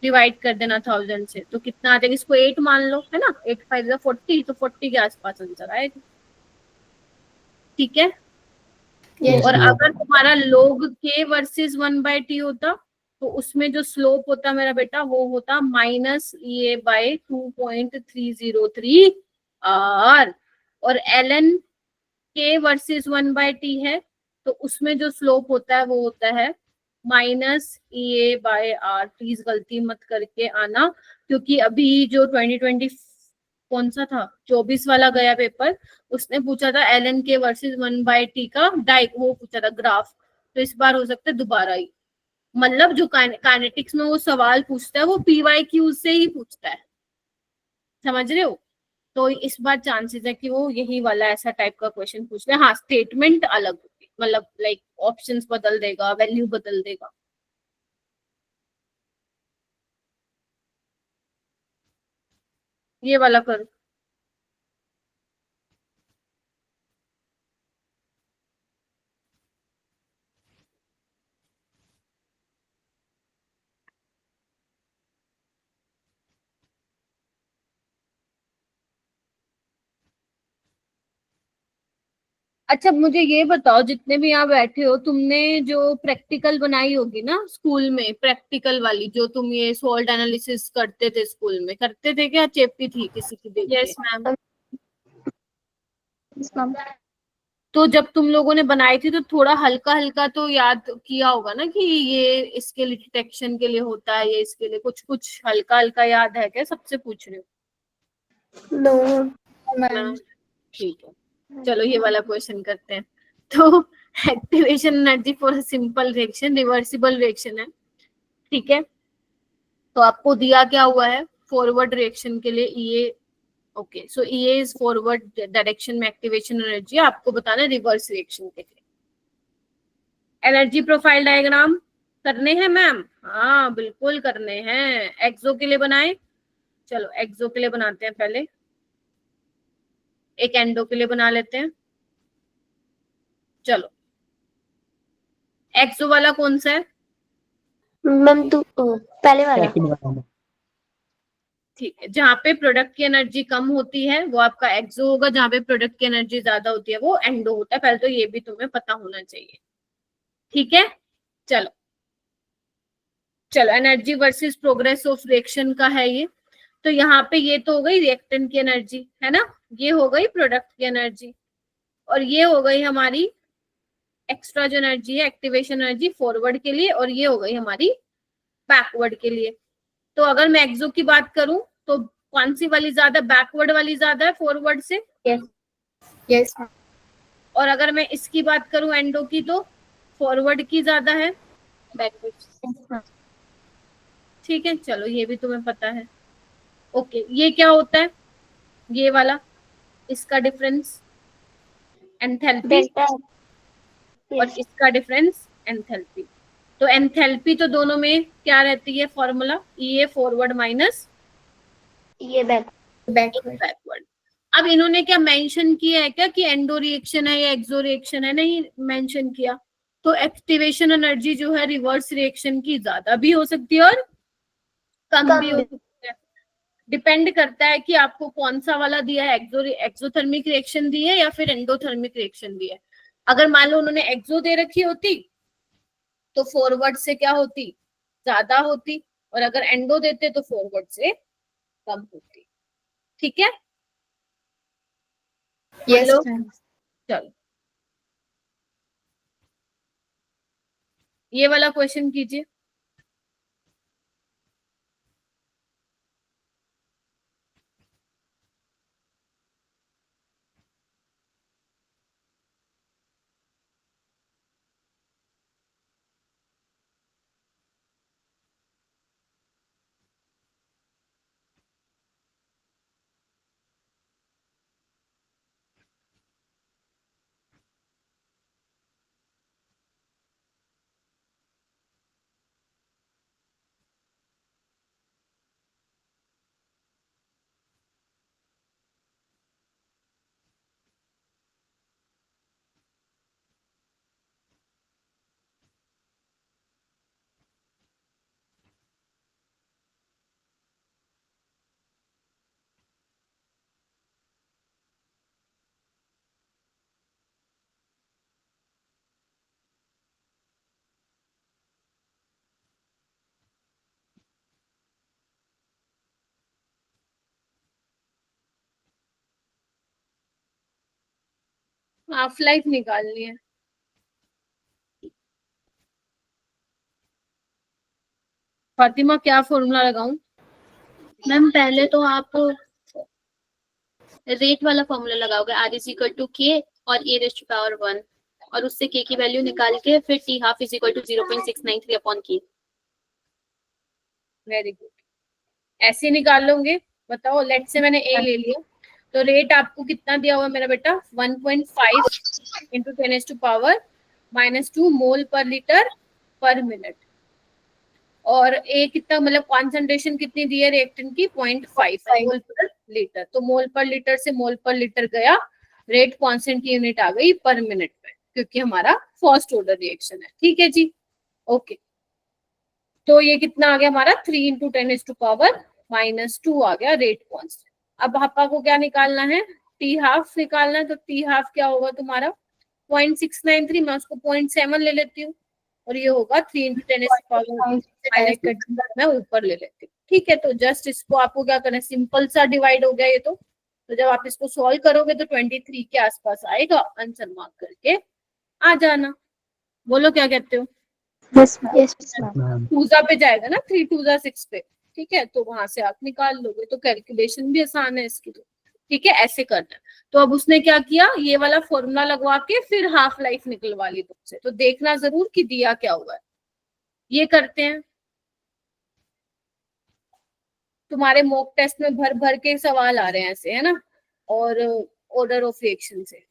डिवाइड कर देना 1000 से, तो कितना आ जाएगा, इसको 8 मान लो, है ना, 8 5 40, तो 40 के आसपास आंसर आएगा। ठीक है, Yes, और ma'am. अगर तुम्हारा log k वर्सेस 1/t होता तो उसमें जो स्लोप होता मेरा बेटा वो होता माइनस EA बाय 2.303 R, और ln k वर्सेस 1/t है तो उसमें जो स्लोप होता है वो होता है minus EA by R। Please गलती मत करके आना, क्योंकि अभी जो 2020 कौन सा था 24 वाला गया पेपर, उसने पूछा था ln k वर्सेस 1/t का वो पूछा था ग्राफ, तो इस बार हो सकता है दोबारा ही, मतलब जो काइनेटिक्स में वो सवाल पूछता है वो PYQ से ही पूछता है, समझ रहे हो। तो इस बार चांसेस है कि वो यही वाला ऐसा टाइप का क्वेश्चन पूछ ले। हाँ, स्टेटमेंट अलग होगी, मतलब लाइक ऑप्शंस बदल देगा, वैल्यू बदल देगा। ये वाला करो। अच्छा मुझे ये बताओ, जितने भी यहाँ बैठे हो, तुमने जो प्रैक्टिकल बनाई होगी ना स्कूल में, प्रैक्टिकल वाली जो तुम ये सॉल्ट एनालिसिस करते थे स्कूल में, करते थे क्या, चेपी थी किसी की देख के? Yes ma'am. तो जब तुम लोगों ने बनाई थी तो थोड़ा हल्का हल्का तो याद किया होगा ना कि ये इसके लिए डिटेक्शन के लिए होता है, ये इसके लिए कुछ कुछ हल्का हल्का याद है क्या, सबसे पूछ रही हूँ। No ma'am. ठीक है, चलो ये वाला क्वेश्चन करते हैं। तो activation energy for simple reaction reversible reaction है, ठीक है। तो आपको दिया क्या हुआ है, फॉरवर्ड रिएक्शन के लिए EA, okay, so EA is forward direction में एक्टिवेशन एनर्जी, आपको बताना है रिवर्स रिएक्शन के लिए। एनर्जी प्रोफाइल डायग्राम करने हैं मैम? हाँ बिल्कुल करने हैं। एक्सो के लिए बनाए, चलो एक्सो के लिए बनाते हैं, पहले एक एंडो के लिए बना लेते हैं। चलो एक्सो वाला कौन सा है मैम? तो पहले वाला। Second one. ठीक है, जहाँ पे प्रोडक्ट की एनर्जी कम होती है वो आपका एक्सो होगा, जहाँ पे प्रोडक्ट की एनर्जी ज्यादा होती है वो एंडो होता है। पहले तो ये भी तुम्हें पता होना चाहिए, ठीक है। चलो चलो energy versus progress of reaction का है ये। तो यहाँ पे ये तो हो गई रिएक्टेंट की एनर्जी, है ना, ये हो गई प्रोडक्ट की एनर्जी, और ये हो गई हमारी एक्स्ट्रा जो एनर्जी है एक्टिवेशन एनर्जी फॉरवर्ड के लिए, और ये हो गई हमारी बैकवर्ड के लिए। तो अगर मैं एक्सो की बात करूं तो कौन सी वाली ज्यादा, बैकवर्ड वाली ज्यादा है फॉरवर्ड से? यस। और अगर मैं इसकी बात करूं एंडो की, तो फॉरवर्ड की ज्यादा है बैकवर्ड। ठीक है, चलो ये भी तुम्हें पता है। ओके, ये क्या होता है, ये वाला, इसका डिफरेंस एंथैल्पी, और इसका डिफरेंस एंथैल्पी। तो एंथैल्पी तो दोनों में क्या रहती है फॉर्मूला, EA फॉरवर्ड माइनस ये बैकवर्ड। अब इन्होंने क्या मेंशन किया है क्या कि एंडो रिएक्शन है या एक्सो रिएक्शन है? नहीं मेंशन किया। तो एक्टिवेशन एनर्जी जो है रिवर्स रिएक्शन की ज्यादा भी हो सकती है और कम भी हो कम सकता है, डिपेंड करता है कि आपको कौन सा वाला दिया है, एक्सोथर्मिक रिएक्शन दी है या फिर एंडोथर्मिक रिएक्शन दी है। अगर मान लो उन्होंने एक्सो दे रखी होती तो फॉरवर्ड से क्या होती, ज्यादा होती, और अगर एंडो देते तो फॉरवर्ड से कम होती। ठीक है, यस बोलो। मैम। चलो ये वाला क्वेश्चन कीजिए। हाफ लाइफ निकालनी है। फातिमा क्या फॉर्मूला लगाऊं? मैम पहले तो आप रेट वाला फॉर्मूला लगाओगे, आर इज इक्वल टू के और ए रेस्ट टू पावर 1, और उससे के की वैल्यू निकाल के फिर T half is equal to 0.693 upon K. Very good, ऐसे निकाल लोगे। बताओ, लेट से मैंने ए ले लिया, तो रेट आपको कितना दिया हुआ मेरा बेटा, 1.5 इंटू 10⁻⁻² मोल पर लीटर पर मिनट। और ए कितना, मतलब कॉन्सेंट्रेशन कितनी दी है रिएक्टेंट की, 0.5 मोल पर लीटर। तो मोल पर लीटर से मोल पर लीटर गया, रेट कांस्टेंट की यूनिट आ गई पर मिनट में, क्योंकि हमारा फर्स्ट ऑर्डर रिएक्शन है। ठीक है जी, ओके। तो ये कितना आ गया हमारा, 3 इंटू 10⁻⁻² आ गया रेट कांस्टेंट। अब पापा को क्या निकालना है, टी हाफ निकालना है। तो टी हाफ क्या होगा तुम्हारा, 0.693, मैं उसको 0.7 ले लेती हूँ, और ये होगा 3 इंटू 10⁻⁻² मैं ऊपर ले लेती हूँ। ठीक है, तो जस्ट इसको आपको क्या करना है, सिंपल सा डिवाइड हो गया ये तो जब आप इसको सॉल्व करोगे तो 23 के आसपास आएगा, आंसर मार्क करके आ जाना। बोलो क्या कहते हो? Yes ma'am. मैम 2 पे जाएगा ना, 3 2 6 पे। ठीक है, तो वहां से आप निकाल लोगे, तो कैलकुलेशन भी आसान है इसकी। तो ठीक है, ऐसे करना है। तो अब उसने क्या किया, ये वाला फॉर्मूला लगवा के फिर हाफ लाइफ निकलवा ली तुमसे। तो देखना जरूर कि दिया क्या हुआ है। ये करते हैं, तुम्हारे मॉक टेस्ट में भर भर के सवाल आ रहे हैं ऐसे, है ना, और ऑर्डर ऑफ रिएक्शन से।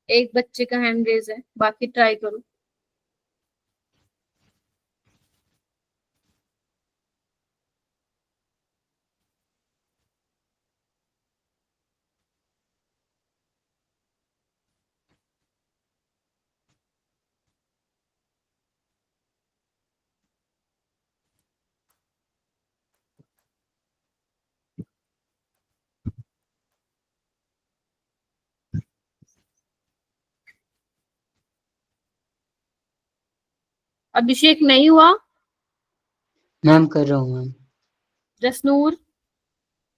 एक बच्चे का हैंड रेज है, बाकी ट्राई करो। अभिषेक नहीं हुआ? मैम कर रहा हूँ मैम। जसनूर,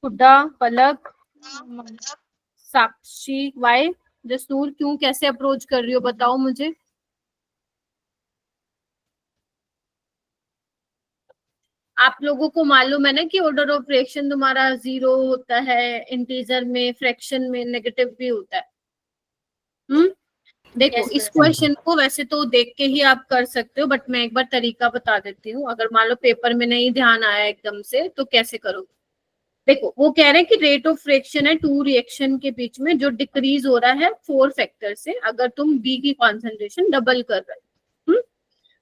हुड्डा, पलक, साक्षी, वाई। जसनूर क्यों, कैसे अप्रोच कर रही हो बताओ मुझे। आप लोगों को मालूम है ना कि ऑर्डर ऑफ फ्रैक्शन तुम्हारा 0 होता है, इंटीजर में, फ्रैक्शन में नेगेटिव भी होता है। देखो Yes, इस ma'am. क्वेश्चन को वैसे तो देख के ही आप कर सकते हो, बट मैं एक बार तरीका बता देती हूँ। अगर मान लो पेपर में नहीं ध्यान आया एकदम से तो कैसे करोगे। देखो वो कह रहे हैं कि रेट ऑफ फ्रैक्शन है टू रिएक्शन के बीच में जो डिक्रीज हो रहा है 4 फैक्टर से, अगर तुम बी की कॉन्सेंट्रेशन डबल कर रहे हो।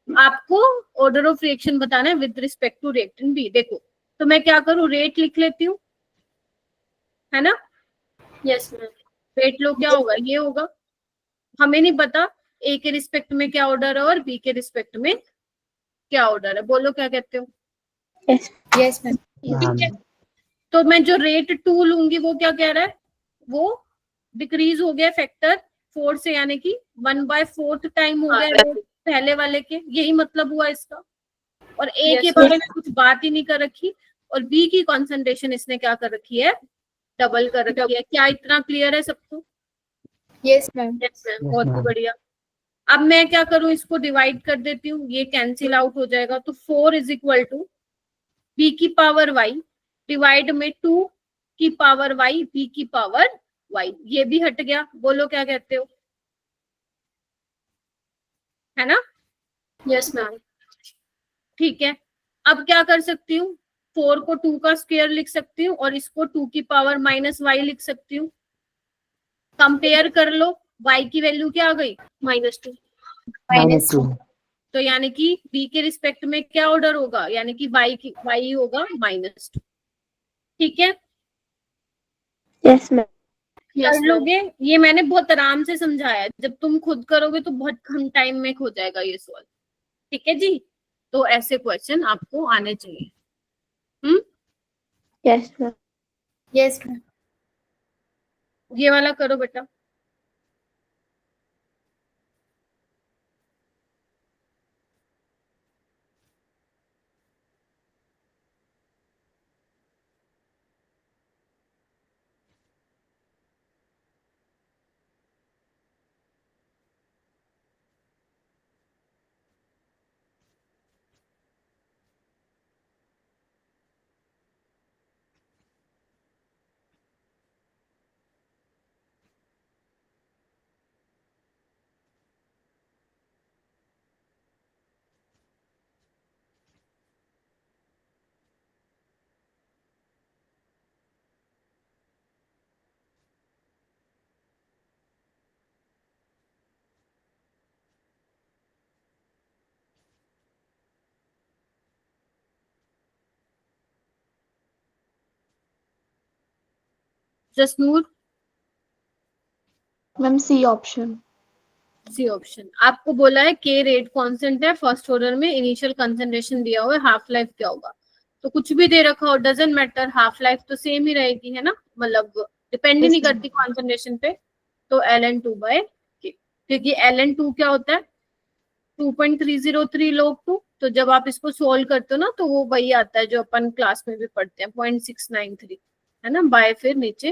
आपको ऑर्डर ऑफ रिएक्शन बताना है with respect to reactant B. देखो तो मैं क्या करूँ, रेट लिख लेती हूँ, है ना। Yes, ma'am. रेट लो क्या होगा, ये होगा। हमें नहीं पता ए के रिस्पेक्ट में क्या ऑर्डर है और बी के रिस्पेक्ट में क्या ऑर्डर है, बोलो क्या कहते हो। Yes, ma'am. ठीक है, तो मैं जो रेट 2 लूंगी वो क्या कह रहा है, वो डिक्रीज हो गया फैक्टर 4 से, यानी कि 1/4 टाइम हो गया rate पहले वाले के, यही मतलब हुआ इसका। और ए Yes, के बारे में कुछ बात ही नहीं कर रखी, और बी की कॉन्सेंट्रेशन इसने क्या कर रखी है, डबल कर रखी है। क्या इतना क्लियर है सबको। Yes, ma'am. Yes, ma'am. बहुत ही बढ़िया। अब मैं क्या करूं, इसको डिवाइड कर देती हूँ, ये कैंसिल आउट हो जाएगा। तो 4 इज इक्वल टू बी की पावर वाई डिवाइड में 2 की पावर वाई बी की पावर वाई, ये भी हट गया। बोलो क्या कहते हो, है ना। Yes, ma'am. ठीक है, अब क्या कर सकती हूँ, 4 को 2 का स्क्वायर लिख सकती हूँ और इसको 2 की पावर माइनस वाई लिख सकती हूँ। कंपेयर कर लो, y की वैल्यू क्या आ गई, -2. -2 तो यानी कि b के रिस्पेक्ट में क्या ऑर्डर होगा, यानी कि y होगा -2। ठीक है, Yes, ma'am. Yes, कर ma'am. लोगे। ये मैंने बहुत आराम से समझाया, जब तुम खुद करोगे तो बहुत कम टाइम में हो जाएगा ये सॉल्व। ठीक है जी, तो ऐसे क्वेश्चन आपको आने चाहिए। Yes, ma'am. Yes, ma'am. ये वाला करो बेटा। Jasnoor, ma'am C option. C option. आपको बोला है के रेट कांस्टेंट है, फर्स्ट ऑर्डर में इनिशियल कंसंट्रेशन दिया हुआ है, हाफ लाइफ क्या होगा। तो कुछ भी दे रखा हो डजंट मैटर, हाफ लाइफ तो सेम ही रहेगी, है ना, मतलब डिपेंड ही नहीं करती कंसंट्रेशन पे। तो ln2/k, क्योंकि ln2 क्या होता है 2.303 log 2। तो जब आप इसको सोल्व करते हो ना तो वो वही आता है जो अपन क्लास में भी पढ़ते हैं 0.693, है ना, बाय फिर नीचे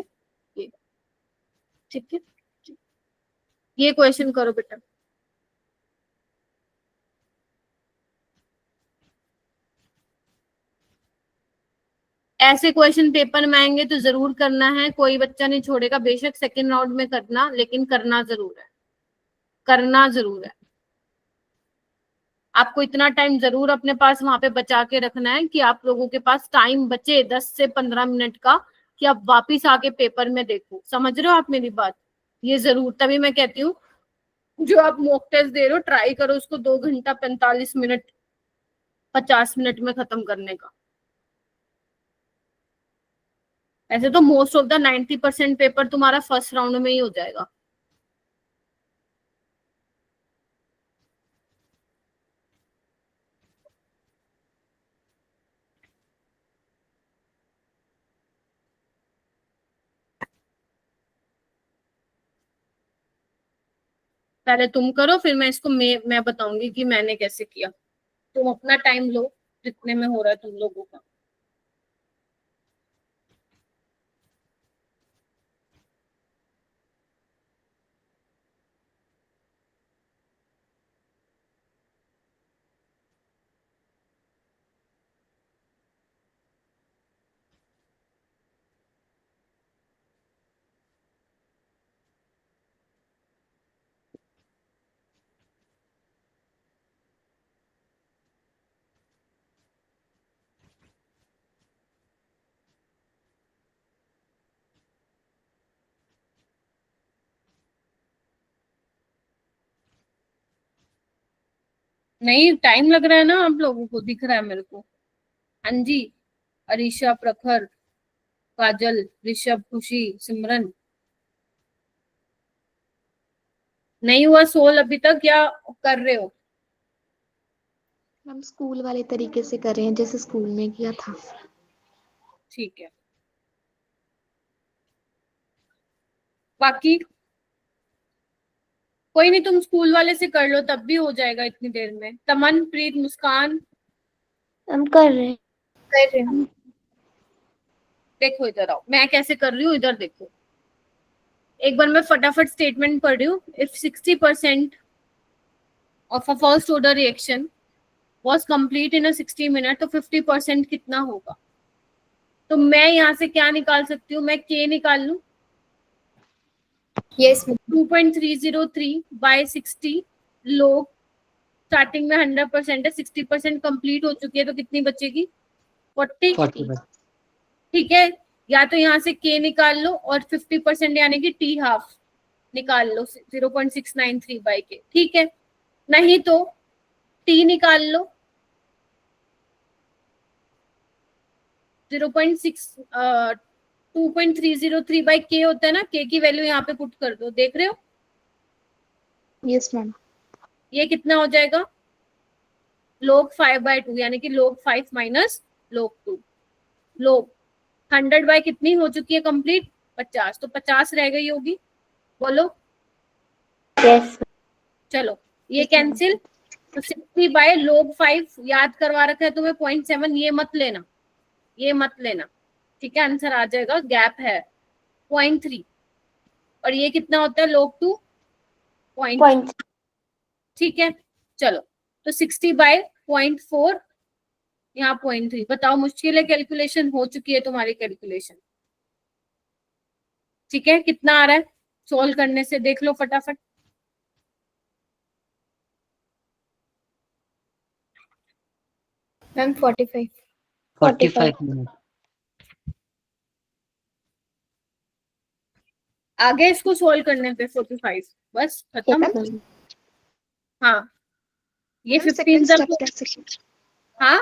ये। ठीक है, ये क्वेश्चन करो बेटा। ऐसे क्वेश्चन पेपर में आएंगे तो जरूर करना है, कोई बच्चा नहीं छोड़ेगा, बेशक सेकंड राउंड में करना, लेकिन करना जरूर है, करना जरूर है। आपको इतना टाइम जरूर अपने पास वहां पे बचा के रखना है कि आप लोगों के पास टाइम बचे 10 से 15 मिनट का, कि आप वापिस आके पेपर में देखो। समझ रहे हो आप मेरी बात, ये जरूर, तभी मैं कहती हूँ जो आप मॉक टेस्ट दे रहे हो ट्राई करो उसको 2 घंटा 45 मिनट 50 मिनट में खत्म करने का। ऐसे तो मोस्ट ऑफ द 90% पेपर तुम्हारा फर्स्ट राउंड में ही हो जाएगा। पहले तुम करो, फिर मैं इसको मैं बताऊंगी कि मैंने कैसे किया। तुम अपना टाइम लो जितने में हो रहा है तुम लोगों का। नहीं टाइम लग रहा है ना आप लोगों को, दिख रहा है मेरे को। हाँ जी, अरीशा, प्रखर, काजल, ऋषभ, खुशी, सिमरन। नहीं हुआ सोल अभी तक या कर रहे हो? हम स्कूल वाले तरीके से कर रहे हैं जैसे स्कूल में किया था। ठीक है, बाकी कोई नहीं, तुम स्कूल वाले से कर लो तब भी हो जाएगा इतनी देर में। तमन, प्रीत, मुस्कान, हम कर रहे हैं। कर रही हूँ। देखो इधर आओ, मैं कैसे कर रही हूँ इधर देखो। एक बार मैं फटाफट स्टेटमेंट पढ़ रही हूँ। If 60% of a first order reaction was complete in a 60 minute, तो 50% कितना होगा? तो मैं यहाँ से क्या निकाल सकती हूँ? मैं k निकाल लूं। यस 2.303 बाय 60 लोग स्टार्टिंग में 100% है, 60% कंप्लीट हो चुकी है, तो कितनी बचेगी? 40। 40%। ठीक है, या तो यहाँ से k निकाल लो और 50% यानी कि t हाफ निकाल लो 0.693 बाय k। ठीक है, नहीं तो t निकाल लो 2.303 बाई k होता है ना, k की वैल्यू यहाँ पे पुट कर दो। देख रहे हो यस मैम। ये कितना हो जाएगा? log 5/2 यानी कि log 5 minus log 2। log 100 by कितनी हो चुकी है कंप्लीट? 50, तो 50 रह गई होगी। बोलो Yes. चलो, ये कैंसिल। तो 60 बाय log 5 याद करवा रखा है तुम्हें 0.7, ये मत लेना, ये मत लेना। ठीक है, आंसर आ जाएगा, गैप है 0.3। और ये कितना होता है log 2? Point. ठीक है, चलो तो 60 बाय 0.4 यहाँ 0.3। बताओ मुश्किल है कैलकुलेशन? हो चुकी है तुम्हारी कैलकुलेशन। ठीक है, कितना आ रहा है सोल्व करने से? देख लो फटाफट। मैम 45। 45 मिनट। आगे इसको सोल्व करने पे 45 बस खत्म। Yes, ma'am. हाँ, ये मैम 15 सेकंड तक। स्टेप कैसे किया? हाँ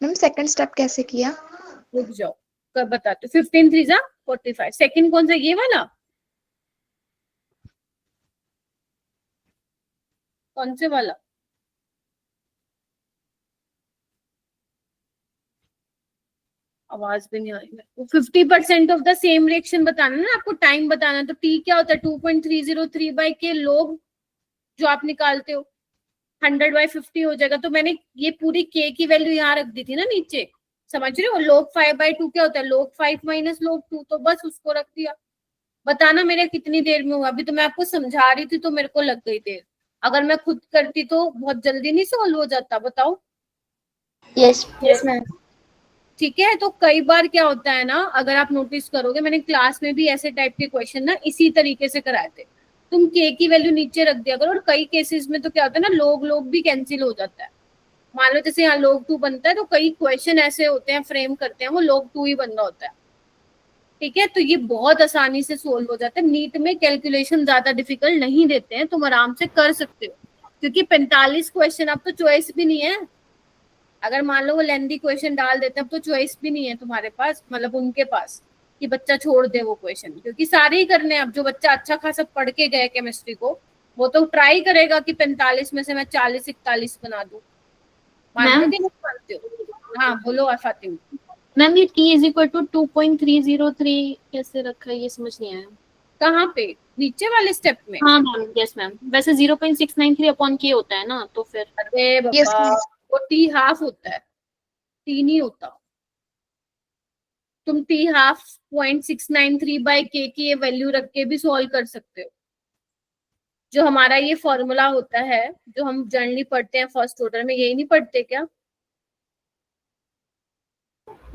मैम सेकंड स्टेप कैसे किया? रुक जाओ, कब बताते। 15 3 45। सेकंड कौन सा? ये वाला? कौन से वाला? आवाज भी नहीं आ रही है। 50% ऑफ द सेम रिएक्शन बताना ना आपको, टाइम बताना। तो टी क्या होता है? 2.303 बाई के लोग जो आप निकालते हो 100/50 हो जाएगा। तो मैंने ये पूरी के की वैल्यू यहाँ रख दी थी ना नीचे, समझ रहे हो? log 5/2 क्या होता है? log 5 माइनस log 2, तो बस उसको रख दिया। बताना मेरे कितनी देर में हुआ? अभी तो मैं आपको समझा रही थी तो मेरे को लग गई देर। अगर मैं खुद करती तो बहुत जल्दी नहीं सॉल्व हो जाता। बताओ। Yes. Yes ma'am. ठीक है, तो कई बार क्या होता है ना, अगर आप नोटिस करोगे, मैंने क्लास में भी ऐसे टाइप के क्वेश्चन ना इसी तरीके से कराए थे। तुम के की वैल्यू नीचे रख दिया करो, और कई केसेस में तो क्या होता है ना, लोग भी कैंसिल हो जाता है। मान लो जैसे यहाँ log 2 बनता है, तो कई क्वेश्चन ऐसे होते हैं फ्रेम करते हैं वो log 2 ही बनना होता है। ठीक है, तो ये बहुत आसानी से सोल्व हो जाता है। नीट में कैलकुलेशन ज्यादा डिफिकल्ट नहीं देते हैं, तुम आराम से कर सकते हो, क्योंकि 45 क्वेश्चन अब तो चॉइस भी नहीं है। अगर मान लो वो लेंदी क्वेश्चन डाल देते हैं, अब तो चॉइस भी नहीं है तुम्हारे पास, मतलब उनके पास, कि बच्चा छोड़ दे वो क्वेश्चन, क्योंकि सारे ही करने हैं। अब जो बच्चा अच्छा खासा पढ़ के गए केमिस्ट्री को, वो तो ट्राई करेगा कि 45 में से मैं 40-41 बना दूं। मानते हो मैम? कि नहीं मानते हो? हाँ बोलो फातिमा। मैम ये t इज इक्वल टू 2.303 कैसे रखा है, ये समझ नहीं आया। कहाँ पे? नीचे वाले स्टेप में? हाँ मैम, यस मैम, वैसे 0.693 अपॉन k होता है ना, तो फिर अरे Yes, बाबा, ma'am. वो टी हाफ होता है, टी नहीं होता। तुम टी हाफ 0.693 बाय के की ये वैल्यू रख के भी सॉल्व कर सकते हो। जो हमारा ये फॉर्मूला होता है, जो हम जनरली पढ़ते हैं फर्स्ट ऑर्डर में, यही नहीं पढ़ते क्या?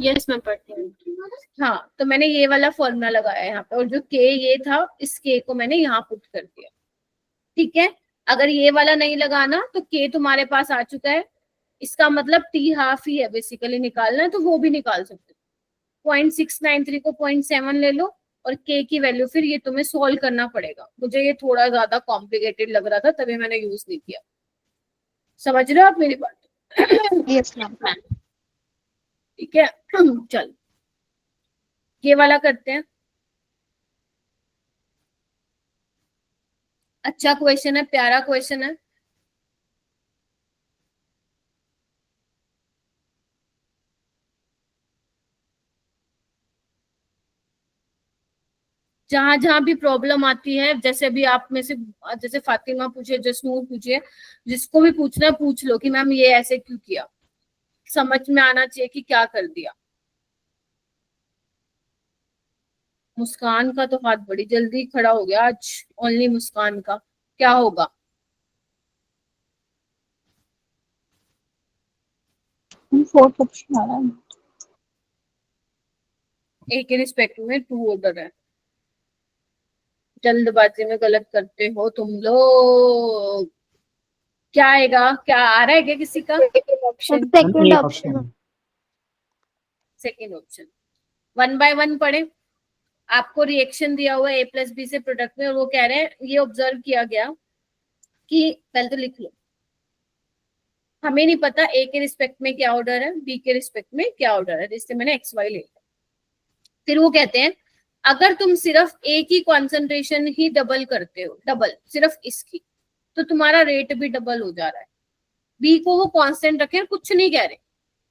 यस मैम पढ़ते हैं। हाँ, तो मैंने ये वाला फॉर्मूला लगाया है यहाँ पे, और जो के ये था, इस के को मैंने यहाँ पुट कर दिया। ठीक है, अगर ये वाला नहीं लगाना तो के तुम्हारे पास आ चुका है, इसका मतलब टी हाफ ही है बेसिकली निकालना है, तो वो भी निकाल सकते हो। 0.693 को 0.7 ले लो, और के की वैल्यू फिर ये तुम्हें सोल्व करना पड़ेगा। मुझे ये थोड़ा ज्यादा कॉम्प्लिकेटेड लग रहा था, तभी मैंने यूज नहीं किया। समझ रहे हो आप मेरी बात? Yes ma'am. ठीक है चल ये वाला करते हैं। अच्छा क्वेश्चन है, प्यारा क्वेश्चन है। जहां जहां भी प्रॉब्लम आती है, जैसे भी आप में से, जैसे फातिमा पूछे, जसनूर पूछे, जिसको भी पूछना है पूछ लो कि मैम ये ऐसे क्यों किया, समझ में आना चाहिए कि क्या कर दिया। मुस्कान का तो हाथ बड़ी जल्दी खड़ा हो गया आज, ओनली मुस्कान का। क्या होगा? फोर्थ ऑप्शन आ रहा है। ए के रिस्पेक्ट में टू ऑर्डर है। जल्दबाजी में गलत करते हो तुम लोग। क्या आएगा? क्या आ रहा है क्या किसी का? ऑप्शन। सेकंड एक option. Option. Second option. One by one पढ़े। आपको रिएक्शन दिया हुआ है ए प्लस बी से प्रोडक्ट में, और वो कह रहे हैं ये ऑब्जर्व किया गया कि, पहले तो लिख लो, हमें नहीं पता ए के रिस्पेक्ट में क्या ऑर्डर है, बी के रिस्पेक्ट में क्या ऑर्डर है, जिससे मैंने एक्स वाई ले लिया। फिर वो कहते हैं अगर तुम सिर्फ ए की कॉन्सेंट्रेशन ही डबल करते हो, डबल सिर्फ इसकी, तो तुम्हारा रेट भी डबल हो जा रहा है। बी को वो कांस्टेंट रखे, कुछ नहीं कह रहे,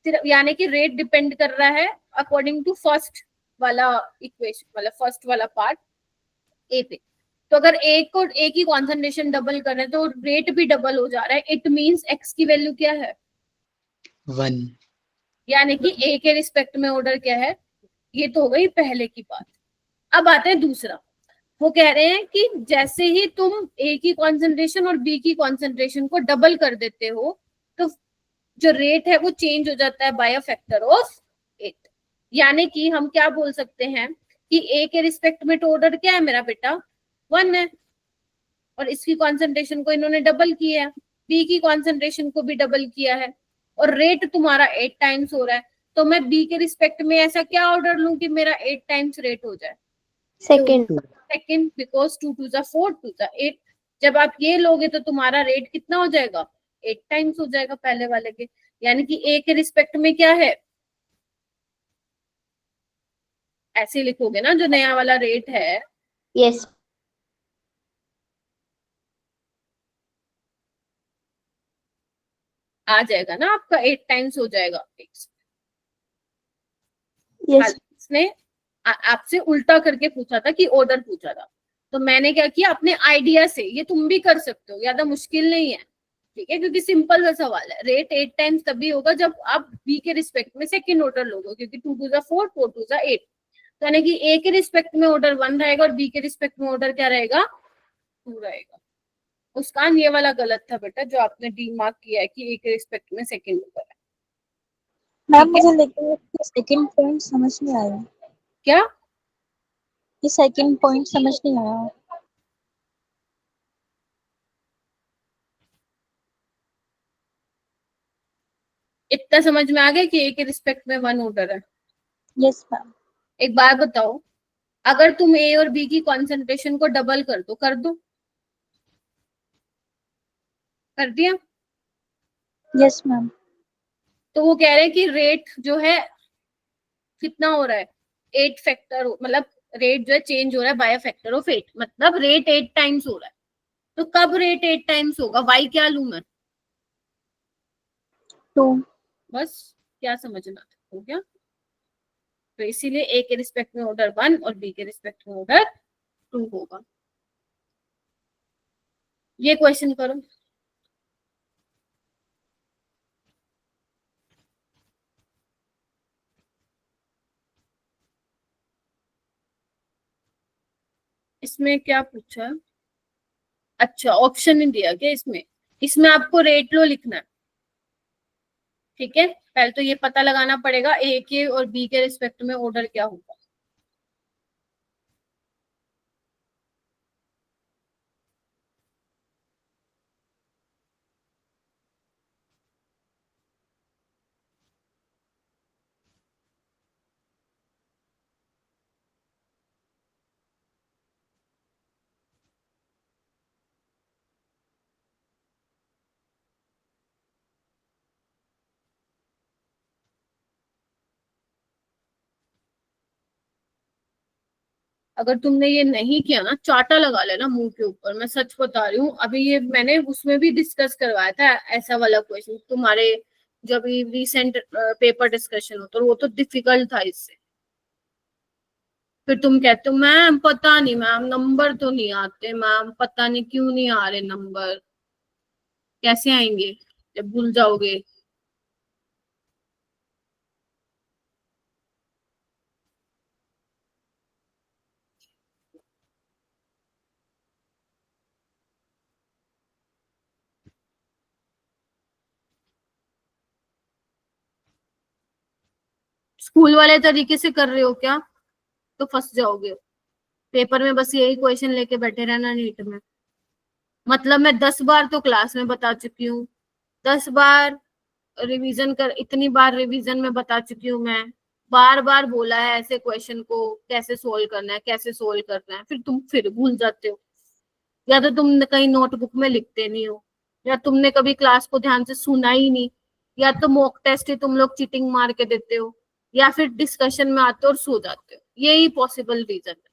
सिर्फ यानी कि रेट डिपेंड कर रहा है अकॉर्डिंग टू फर्स्ट वाला इक्वेशन, मतलब फर्स्ट वाला पार्ट ए पे। तो अगर ए की कॉन्सेंट्रेशन डबल कर रहे हैं तो रेट भी डबल हो जा रहा है। इट मींस एक्स की वैल्यू क्या है? 1। यानी कि ए के रिस्पेक्ट में ऑर्डर क्या है? ये तो हो गई पहले की बात। अब आते हैं दूसरा। वो कह रहे हैं कि जैसे ही तुम ए की कॉन्सेंट्रेशन और बी की कॉन्सेंट्रेशन को डबल कर देते हो, तो जो रेट है वो चेंज हो जाता है बाय अ फैक्टर ऑफ 8। यानी कि हम क्या बोल सकते हैं कि ए के रिस्पेक्ट में तो ऑर्डर क्या है मेरा बेटा? 1 है, और इसकी कॉन्सेंट्रेशन को इन्होंने डबल किया है, बी की कॉन्सेंट्रेशन को भी डबल किया है, और रेट तुम्हारा 8 टाइम्स हो रहा है। तो मैं बी के रिस्पेक्ट में ऐसा क्या ऑर्डर लूं कि मेरा 8 टाइम्स रेट हो जाए? Second. Second, because 2 to 4 to 8। जब आप ये लोगे तो तुम्हारा रेट कितना हो जाएगा? 8 टाइम्स हो जाएगा पहले वाले के। यानी कि ए के रिस्पेक्ट में क्या है? ऐसे लिखोगे ना, जो नया वाला रेट है, यस। आ जाएगा ना आपका 8 टाइम्स हो जाएगा। यस। इसने आपसे उल्टा करके पूछा था कि ऑर्डर पूछा था, तो मैंने क्या किया, अपने आइडिया से, ये तुम भी कर सकते हो, ज्यादा मुश्किल नहीं है, ठीक है, क्योंकि सिंपल सा सवाल है। रेट 8 टाइम्स तभी होगा जब आप बी के रिस्पेक्ट में सेकंड ऑर्डर लोगे, क्योंकि 2 टू 4 4 टू 8। तो यानी कि ए के रिस्पेक्ट में ऑर्डर 1 रहेगा और बी के रिस्पेक्ट में ऑर्डर क्या रहेगा? 2 रहेगा। उसका ये वाला गलत था बेटा, जो आपने डी मार्क किया है कि ए के रिस्पेक्ट में सेकंड ऑर्डर है। मैम ठीक है? मुझे लेकिन सेकंड पॉइंट समझ नहीं आया। क्या? ये सेकंड पॉइंट समझ नहीं आया। इतना समझ में आ गया कि ए के रिस्पेक्ट में 1 ऑर्डर है। Yes ma'am. एक बात बताओ, अगर तुम ए और बी की कॉन्सेंट्रेशन को डबल कर दो, कर दो, कर दिया, यस मैम। तो वो कह रहे हैं कि रेट जो है कितना हो रहा है? 8 फैक्टर, मतलब रेट जो है चेंज हो रहा है बाय फैक्टर ऑफ 8, मतलब रेट 8 टाइम्स हो रहा है। तो कब रेट 8 टाइम्स होगा? वाई क्या लू मैं? 2। बस, क्या समझना था, हो गया। तो इसीलिए ए के रिस्पेक्ट में ऑर्डर 1 और बी के रिस्पेक्ट में ऑर्डर 2 होगा। ये क्वेश्चन करो। इसमें क्या पूछा? अच्छा, ऑप्शन नहीं दिया क्या इसमें? इसमें आपको रेट लो लिखना है, ठीक है। पहले तो ये पता लगाना पड़ेगा ए के और बी के रिस्पेक्ट में ऑर्डर क्या होगा। अगर तुमने ये नहीं किया ना, चाटा लगा लेना मुंह के ऊपर, मैं सच बता रही हूँ। अभी ये मैंने उसमें भी डिस्कस करवाया था ऐसा वाला क्वेश्चन तुम्हारे, जो अभी रिसेंट पेपर डिस्कशन हो, तो वो तो डिफिकल्ट था इससे। फिर तुम कहते हो मैम पता नहीं मैम नंबर तो नहीं आते, मैम पता नहीं क्यों नहीं आ रहे नंबर। कैसे आएंगे जब भूल जाओगे? स्कूल वाले तरीके से कर रहे हो क्या, तो फंस जाओगे पेपर में। बस यही क्वेश्चन लेके बैठे रहना नीट में। मतलब मैं 10 बार तो क्लास में बता चुकी हूँ, 10 बार रिवीजन कर, इतनी बार रिवीजन में बता चुकी हूँ मैं, बार बार बोला है ऐसे क्वेश्चन को कैसे सोल्व करना है, कैसे सोल्व करना है, फिर तुम फिर भूल जाते हो। या तो तुम कहीं नोटबुक में लिखते नहीं हो, या तुमने कभी क्लास को ध्यान से सुना ही नहीं, या तो मॉक टेस्ट ही तुम लोग चीटिंग मार के देते हो, या फिर डिस्कशन में आते हो और सो जाते हो। यही पॉसिबल रीजन है।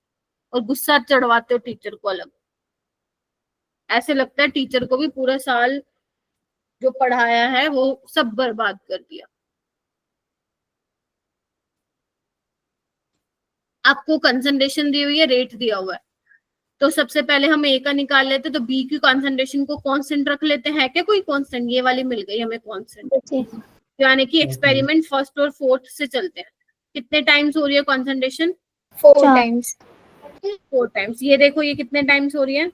और गुस्सा चढ़वाते हो टीचर को अलग। ऐसे लगता है टीचर को भी पूरा साल जो पढ़ाया है वो सब बर्बाद कर दिया। आपको कंसंट्रेशन दी हुई है, रेट दिया हुआ है, तो सबसे पहले हम ए का निकाल लेते, तो बी की कंसंट्रेशन को कांस्टेंट रख लेते हैं। क्या कोई कांस्टेंट? ये वाली मिल गई हमें कांस्टेंट, यानी कि एक्सपेरिमेंट फर्स्ट और फोर्थ से चलते हैं। कितने टाइम्स हो रही है कंसंट्रेशन? 4 चार। times, 4 times. ये देखो ये कितने टाइम्स हो रही है?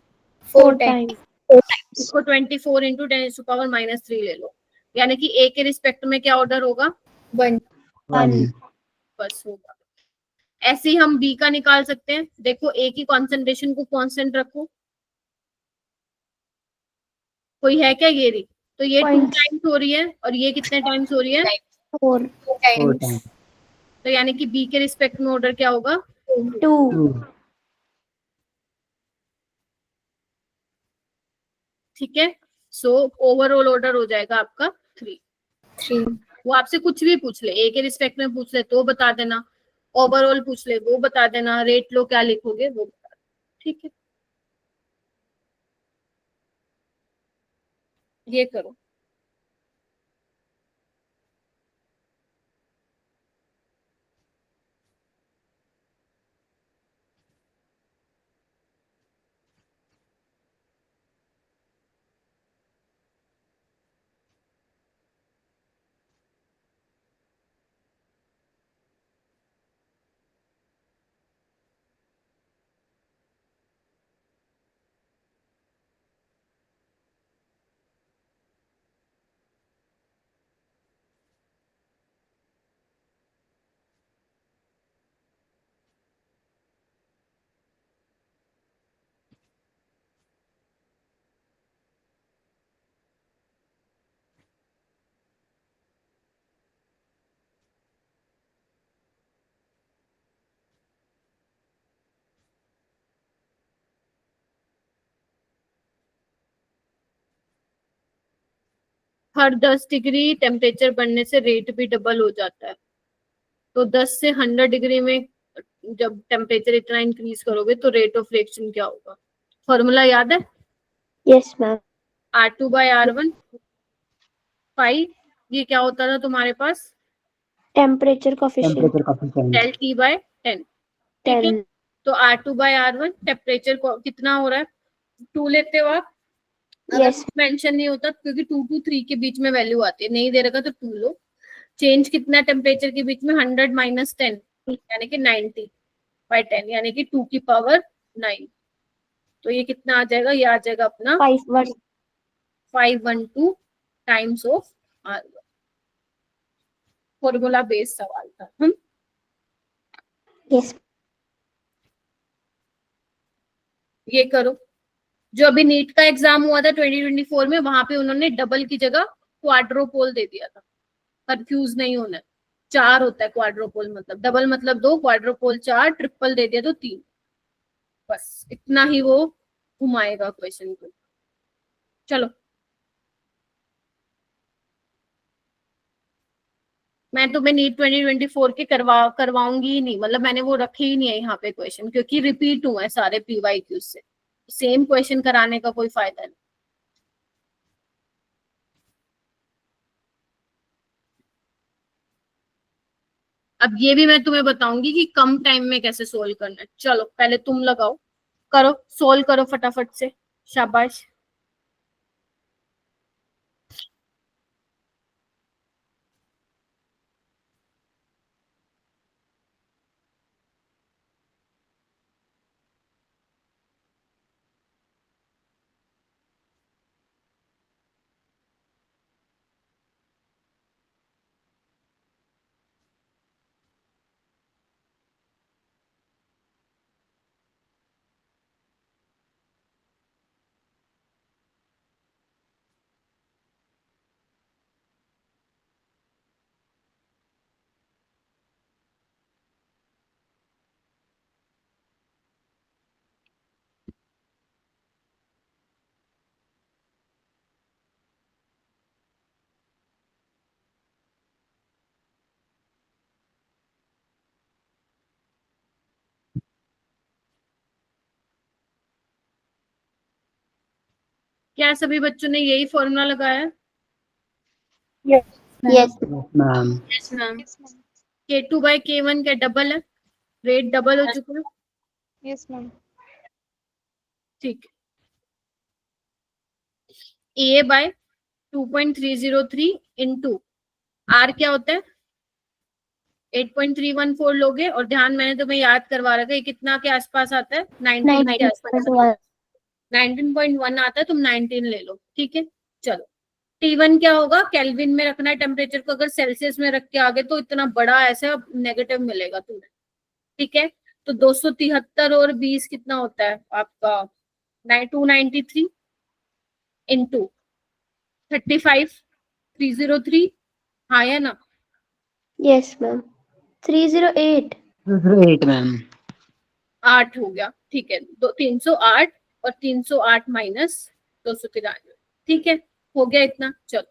4 times. इसको 24 इंटू 10⁻³ ले लो, यानी कि ए के रिस्पेक्ट में क्या ऑर्डर होगा? 1. 1 बस होगा। ऐसे ही हम बी का निकाल सकते हैं। देखो ए की कॉन्सेंट्रेशन को कांस्टेंट रखो, कोई है क्या ये रही? तो ये 2 Point. टाइम्स हो रही है, और ये कितने टाइम्स हो रही है? 4 4 4 times. टाइम तो यानी कि बी के रिस्पेक्ट में ऑर्डर क्या होगा? 2 2 ठीक है। सो ओवरऑल ऑर्डर हो जाएगा आपका 3। 3. वो आपसे कुछ भी पूछ ले, ए के रिस्पेक्ट में पूछ ले तो बता देना, ओवरऑल पूछ ले वो बता देना, रेट लो क्या लिखोगे वो बता देना। ठीक है, ये करो। हर 10 डिग्री टेम्परेचर बढ़ने से रेट भी डबल हो जाता है। तो 10 से 100 डिग्री में जब टेम्परेचर इतना इंक्रीज करोगे तो रेट ऑफ रिएक्शन क्या होगा? फॉर्मूला याद है? yes ma'am R2/R1 5, ये क्या होता था तुम्हारे पास? temperature coefficient टेम्परेचर काफी चाहिए डेल T/10। ठीक है, 10 तो R2/R1 टेम्परेचर कितना हो रहा है? 2 लेते हो आप। अगर yes मेंशन नहीं होता, क्योंकि 2 to 3 के बीच में वैल्यू आती है, नहीं दे रखा तो 2 लो। चेंज कितना टेम्परेचर के बीच में? 100 - 10 यानी कि 90/10 यानी कि 2 की पावर 9। तो ये कितना आ जाएगा? ये आ जाएगा अपना 512 times of R1। Formula based सवाल था। yes ये करो। जो अभी नीट का एग्जाम हुआ था 2024 में, वहां पे उन्होंने डबल की जगह क्वाड्रोपोल दे दिया था। कंफ्यूज नहीं होना है, 4 होता है क्वाड्रोपोल, मतलब डबल मतलब 2, क्वाड्रोपोल 4, ट्रिपल दे दिया तो 3। बस इतना ही वो घुमाएगा क्वेश्चन को। चलो मैं तुम्हें नीट 2024 के करवाऊंगी ही नहीं, मतलब मैंने वो रखे ही नहीं है यहाँ पे क्वेश्चन, क्योंकि रिपीट हुए हैं सारे PYQ से, सेम क्वेश्चन कराने का कोई फायदा नहीं। अब ये भी मैं तुम्हें बताऊंगी कि कम टाइम में कैसे सोल्व करना है। चलो पहले तुम लगाओ, करो सोल्व करो फटाफट से, शाबाश। क्या सभी बच्चों ने यही फॉर्मूला लगाया है? Yes. Yes, ma'am. Yes ma'am. K2/K1 क्या डबल है? रेट डबल हो चुका है। Yes ma'am. ठीक है, A/2.303 इंटू R क्या होता है? 8.314 लोगे, और ध्यान मैंने तुम्हें याद करवा रखा है कितना के आसपास आता है, 19 के आसपास। 19.1 आता है, तुम 19 ले लो, ठीक है। चलो T1 क्या होगा, केल्विन में रखना है टेम्परेचर को, अगर सेल्सियस में रख के आगे तो इतना बड़ा ऐसा नेगेटिव मिलेगा तुम्हें, ठीक है। तो 273 और 20 कितना होता है आपका, 293 इंटू 35 303, हाँ या ना? Yes, ma'am. 308. 8, ma'am. 8 हो गया, ठीक है। 308 और 308 माइनस 293, ठीक है, हो गया इतना। चलो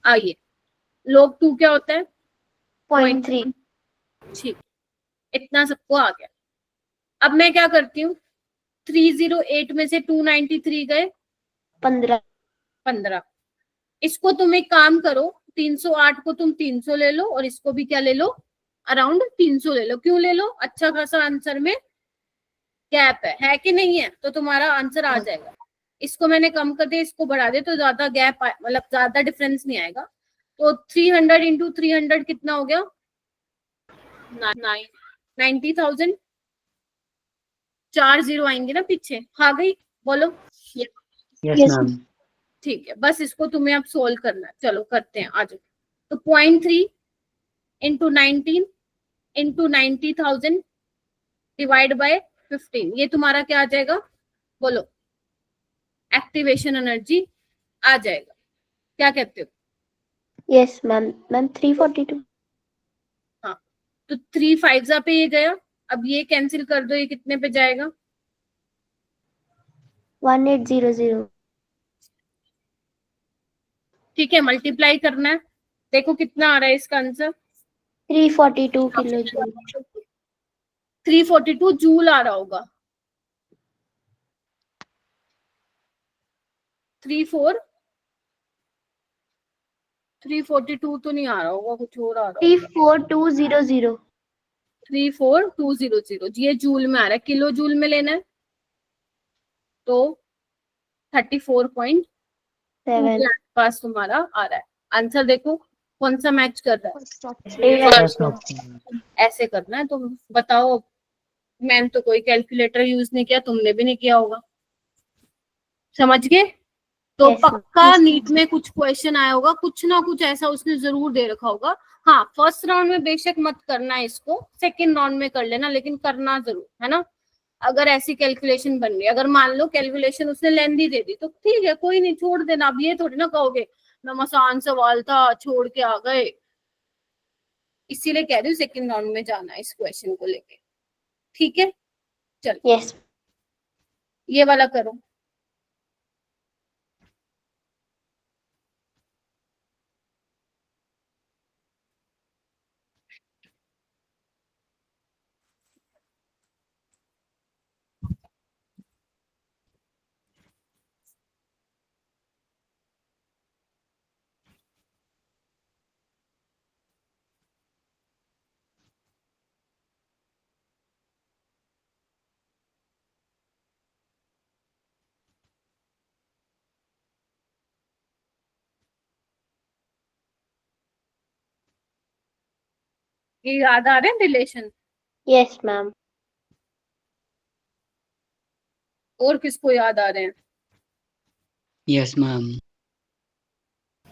आइए, log 2 क्या होता है? 0.3. ठीक, इतना सबको आ गया। अब मैं क्या करती हूँ, 308 में से 293 गए 15. इसको तुम एक काम करो, 308 को तुम 300 ले लो, और इसको भी क्या ले लो, अराउंड 300 ले लो। क्यों ले लो? अच्छा खासा आंसर में गैप है कि नहीं है? तो तुम्हारा आंसर आ जाएगा। इसको मैंने कम कर दिया, इसको बढ़ा दे तो ज्यादा गैप, मतलब ज्यादा डिफरेंस नहीं आएगा। तो 300 इंटू 300 कितना हो गया? 90,000। 4 0 आएंगे ना पीछे, आ गई? बोलो। Yes, Yes, ma'am. ठीक है, बस इसको तुम्हें अब सोल्व करना है। चलो करते हैं, आ जाओ। तो 0.3 इंटू 19 इंटू 90,000 डिवाइड बाय 15, ये तुम्हारा क्या आ जाएगा? बोलो, एक्टिवेशन एनर्जी आ जाएगा। क्या कहते हो? Yes, ma'am. Ma'am, 342. हाँ, तो 3 5 पे ये गया, अब ये कैंसिल कर दो, ये कितने पे जाएगा? 1800. ठीक है, मल्टीप्लाई करना है, देखो कितना आ रहा है इसका आंसर। 342 kilojoule. 342 जूल आ रहा होगा। 342 तो नहीं आ रहा होगा, कुछ और आ रहा होगा। 34200. 34200, ये जूल में आ रहा है, किलो जूल में लेना है तो 34.2 7. के आसपास तुम्हारा आ रहा है आंसर। देखो कौन सा मैच कर रहा First है, option. ऐसे करना है। तो बताओ, मैंने तो कोई कैलकुलेटर यूज नहीं किया, तुमने भी नहीं किया होगा, समझ गए? तो Yes, ma'am. पक्का नीट में कुछ क्वेश्चन आया होगा, कुछ ना कुछ ऐसा उसने जरूर दे रखा होगा। हाँ, फर्स्ट राउंड में बेशक मत करना है इसको, सेकंड राउंड में कर लेना, लेकिन करना जरूर है ना। अगर ऐसी कैलकुलेशन बन रही है, अगर मान लो कैलकुलेशन उसने लेंदी दे दी तो ठीक है, कोई नहीं, छोड़ देना। अब ये थोड़ी ना कहोगे मैं आसान सवाल था छोड़ के आ गए, इसीलिए कह रही हूँ सेकंड राउंड में जाना है इस क्वेश्चन को लेके, ठीक है। चलो Yes. ये वाला करो। ये याद आ रहे हैं रिलेशन? Yes, ma'am. और किसको याद आ रहे हैं? Yes, ma'am.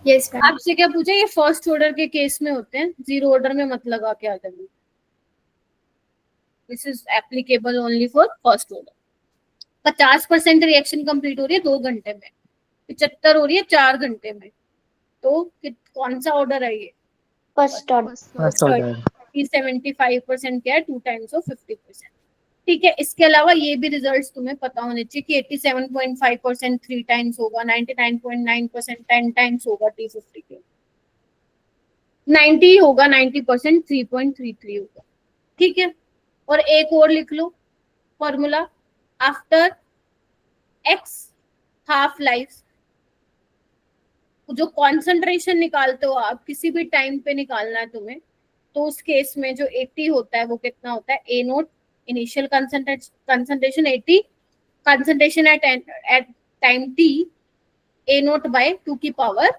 Yes, ma'am. आपसे क्या पूछे? ये फर्स्ट ऑर्डर के केस में होते हैं, जीरो ऑर्डर में मत लगा के आ जाना। This is applicable only for first order. 50% reaction complete हो रही है 2 घंटे में, 75 हो रही है 4 घंटे में, तो कौन सा ऑर्डर है ये? First order. First order. 75% क्या है? 2 टाइम्स ऑफ 50%। ठीक है, इसके अलावा ये भी रिजल्ट्स तुम्हें पता होने चाहिए कि 87.5% 3 टाइम्स होगा, 99.9% 10 टाइम्स होगा T50 के, 90 होगा 90% 3.33 होगा। ठीक है, और एक और लिख लो formula, after x half life, जो कॉन्सेंट्रेशन निकालते हो आप किसी भी टाइम पे निकालना है तुम्हें, तो उस केस में जो 80 होता है वो कितना होता है? A naught initial concentration 80, concentration at time t a naught by 2 की पावर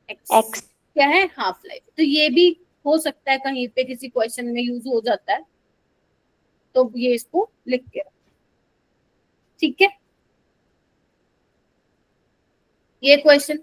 x क्या है? Half life. तो ये भी हो सकता है कहीं पे किसी क्वेश्चन में यूज हो जाता है, तो ये इसको लिख के रखो। ठीक है, ये क्वेश्चन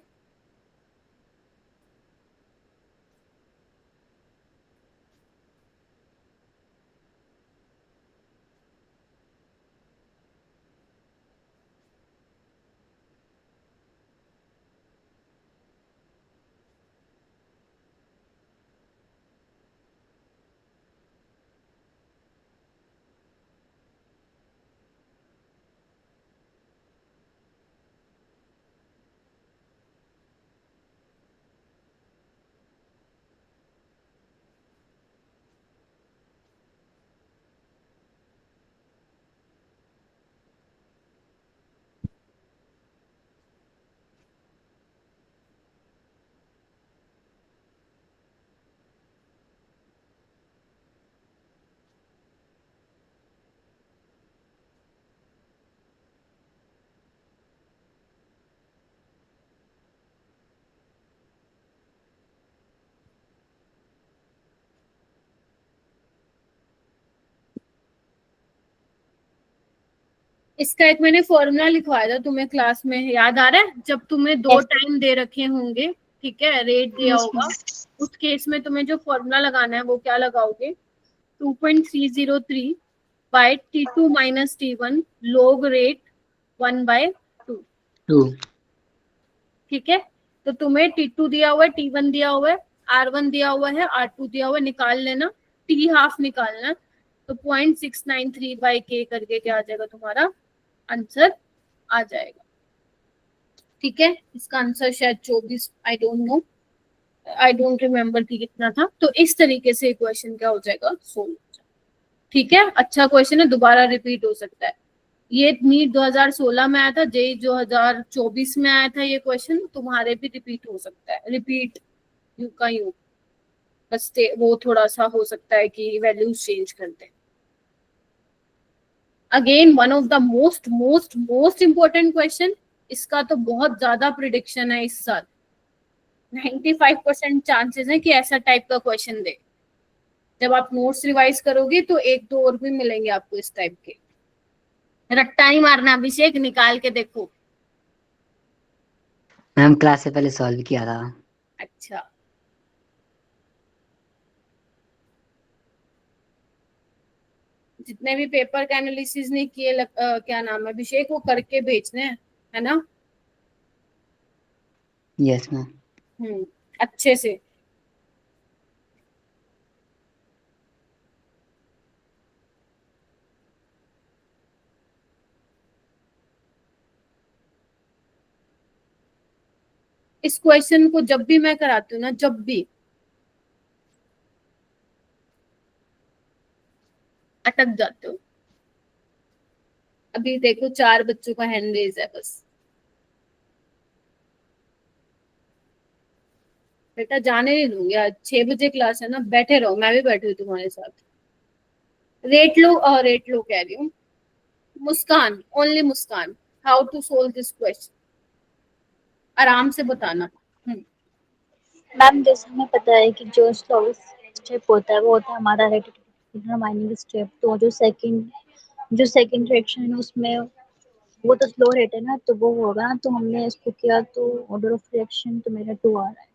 इसका एक मैंने फॉर्मूला लिखवाया था तुम्हें क्लास में, याद आ रहा है? जब तुम्हें 2 टाइम दे रखे होंगे, ठीक है, रेट दिया होगा, उस केस में तुम्हें जो फॉर्मूला लगाना है वो क्या लगाओगे? 2.303 bye T2 minus T1 log rate 1/2। 2. ठीक है, तो तुम्हें T2 दिया हुआ है, T1 दिया हुआ है, R1 दिया हुआ है, R2 दिया हुआ है, निकाल लेना, T हाफ निकालना, तो 0.693 बाय K करके क्या आ जाएगा? तुम्हारा आंसर आ जाएगा। ठीक है, इसका आंसर शायद 24, I don't know, I don't remember कि कितना था। तो इस तरीके से क्वेश्चन क्या हो जाएगा? सोल्व। ठीक है, अच्छा क्वेश्चन है, दोबारा रिपीट हो सकता है। ये नीट 2016 में आया था, जेई 2024 में आया था, ये क्वेश्चन तुम्हारे भी रिपीट हो सकता है। रिपीट यू का यू, बस वो थोड़ा सा हो सकता है कि वैल्यूज चेंज कर दें। Again one of the most most most important question, इसका तो बहुत ज्यादा प्रिडिक्शन है इस साल, 95% चांसेस है कि ऐसा टाइप का क्वेश्चन दे। जब आप नोट्स रिवाइज करोगे तो 1-2 और भी मिलेंगे आपको इस टाइप के। रट्टा नहीं मारना अभिषेक, निकाल के देखो। मैम क्लास से पहले सॉल्व किया था। अच्छा, जितने भी पेपर का एनालिसिस नहीं किए क्या नाम है अभिषेक, वो करके भेजने हैं, है ना? Yes ma'am. अच्छे से। इस क्वेश्चन को जब भी मैं कराती हूँ ना, जब भी अटक जाते हो। अभी देखो 4 बच्चों का हैंड रेज है बस। बेटा जाने नहीं दूंगी आज, 6 बजे क्लास है ना, बैठे रहो, मैं भी बैठी हूँ तुम्हारे साथ। रेट लो, और रेट लो कह रही हूँ। Muskan, only Muskan, how to solve this question, आराम से बताना। मैम जैसे हमें पता है कि जो स्टेप होता है वो होता है हमारा रेट डिटरमाइनिंग स्टेप। तो जो सेकंड रिएक्शन है उसमें वो तो स्लो रेट है ना, तो वो होगा। तो हमने इसको किया तो ऑर्डर ऑफ रिएक्शन तो मेरा 2 आ रहा है।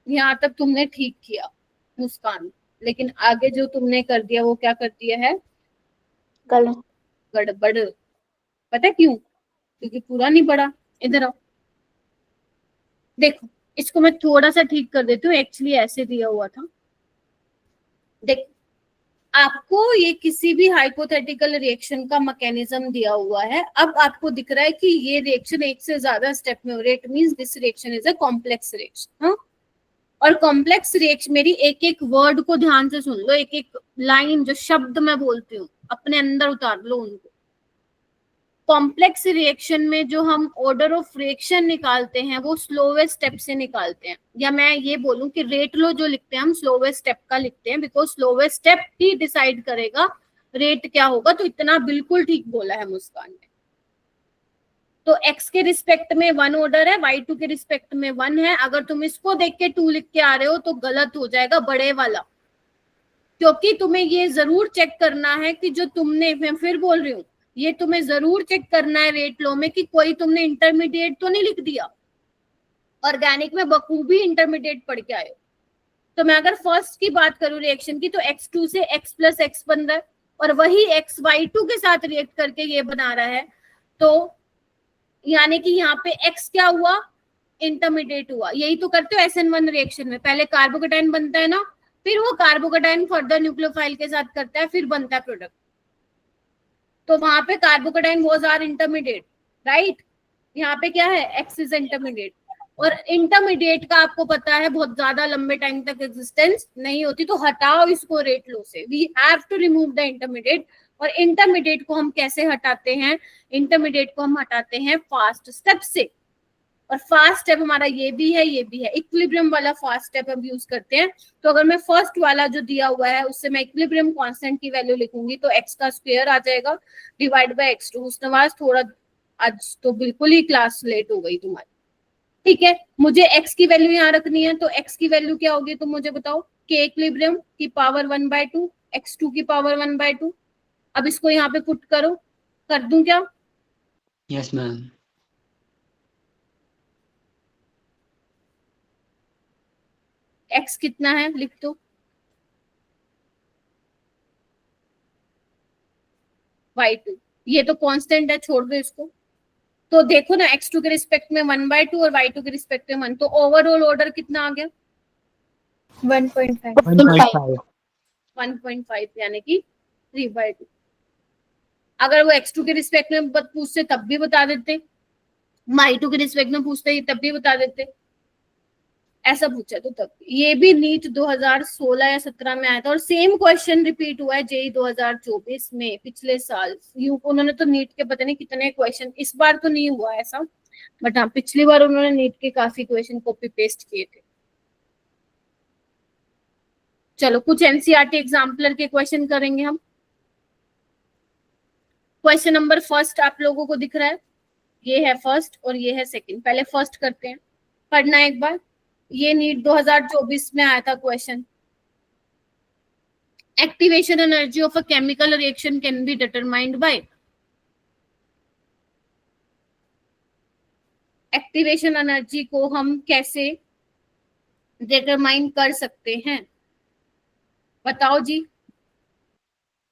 यहाँ तक तुमने ठीक किया मुस्कान, लेकिन आगे जो तुमने कर दिया वो क्या कर दिया है? गलत। गड़बड़। पता है क्यों? क्योंकि पूरा नहीं पढ़ा। इधर आओ, देखो इसको मैं थोड़ा सा ठीक कर देती हूँ। एक्चुअली ऐसे दिया हुआ था, देख आपको ये किसी भी हाइपोथेटिकल रिएक्शन का मैकेनिज्म दिया हुआ है। अब आपको दिख रहा है कि ये रिएक्शन एक से ज्यादा स्टेप में हो रही है, it means this reaction is a complex reaction. हाँ, और कॉम्प्लेक्स रिएक्शन, मेरी एक एक वर्ड को ध्यान से सुन लो, एक एक लाइन जो शब्द मैं बोलती हूँ अपने अंदर उतार लो उनको। कॉम्प्लेक्स रिएक्शन में जो हम ऑर्डर ऑफ रिएक्शन निकालते हैं वो स्लोवेस्ट स्टेप से निकालते हैं, या मैं ये बोलूं कि रेट लो जो लिखते हैं हम स्लोवेस्ट स्टेप का लिखते हैं, because slowest step he decide करेगा रेट क्या होगा। तो इतना बिल्कुल ठीक बोला है मुस्कान ने। तो x के रिस्पेक्ट में 1 ऑर्डर है, y2 के रिस्पेक्ट में 1 है। अगर तुम इसको देख के 2 लिख के आ रहे हो तो गलत हो जाएगा, बड़े वाला, क्योंकि तुम्हें ये जरूर चेक करना है कि जो तुमने, मैं फिर बोल रही हूँ, ये तुम्हें जरूर चेक करना है रेट लो में कि कोई तुमने इंटरमीडिएट तो नहीं लिख दिया। ऑर्गेनिक में बखूबी इंटरमीडिएट पढ़ के आए हो। तो मैं अगर फर्स्ट की बात करूं रिएक्शन की, तो x2 से x प्लस x बन रहा है और वही x y2 के साथ रिएक्ट करके ये बना रहा है। तो यानी कि यहाँ पे x क्या हुआ? इंटरमीडिएट हुआ। यही तो करते हो SN1 रिएक्शन में, पहले कार्बोकेटाइन बनता है ना, फिर वो कार्बोकेटाइन फर्दर न्यूक्लियोफाइल के साथ करता है, फिर बनता है प्रोडक्ट। तो वहां पे carbocation was our intermediate, right? यहाँ पे क्या है? X is intermediate. और इंटरमीडिएट का आपको पता है बहुत ज्यादा लंबे टाइम तक एग्जिस्टेंस नहीं होती, तो हटाओ इसको रेट लो से। We have to remove the intermediate. और इंटरमीडिएट को हम कैसे हटाते हैं? इंटरमीडिएट को हम हटाते हैं फास्ट स्टेप से। और फास्ट स्टेप हमारा ये भी है, ये भी है। इक्विलिब्रियम वाला फास्ट स्टेप हम यूज करते हैं। तो अगर मैं फर्स्ट वाला जो दिया हुआ है उससे मैं इक्विलिब्रियम कांस्टेंट की वैल्यू लिखूंगी तो x का स्क्वायर आ जाएगा डिवाइड बाय x2। उसनवाज थोड़ा आज तो बिल्कुल ही क्लास लेट हो गई तुम्हारी, ठीक है? मुझे x की वैल्यू यहाँ रखनी है, तो x की वैल्यू क्या होगी तुम मुझे बताओ? k इक्विलिब्रियम की पावर 1/2 x2 की पावर 1/2। अब इसको यहाँ पे पुट करो, कर दूं क्या? Yes ma'am. x कितना है लिख दो। y2 ये तो कांस्टेंट है, छोड़ दो इसको। तो देखो ना, x2 के रिस्पेक्ट में 1/2 और y2 के रिस्पेक्ट में 1, तो ओवरऑल ऑर्डर कितना आ गया? 1.5। 1.5। 1.5 यानी कि 3/2। अगर वो x2 के रिस्पेक्ट में पूछते तब भी बता देते, y2 के रिस्पेक्ट में पूछते तब भी बता देते। ऐसा पूछा तो तब ये भी नीट 2016 या 17 में आया था, और सेम क्वेश्चन रिपीट हुआ है जेई 2024 में पिछले साल। उन्होंने तो नीट के पता नहीं कितने क्वेश्चन, इस बार तो नहीं हुआ ऐसा, बट हाँ पिछली बार उन्होंने नीट के काफी क्वेश्चन कॉपी पेस्ट किए थे। चलो कुछ एनसीईआरटी एग्जाम्पलर के क्वेश्चन करेंगे हम। क्वेश्चन नंबर फर्स्ट आप लोगों को दिख रहा है, ये है फर्स्ट और ये है सेकंड। पहले फर्स्ट करते हैं, पढ़ना एक बार। ये नीट 2024 में आया था question. Activation energy of a chemical reaction can be determined by. Activation energy को हम कैसे डिटरमाइन कर सकते हैं बताओ जी।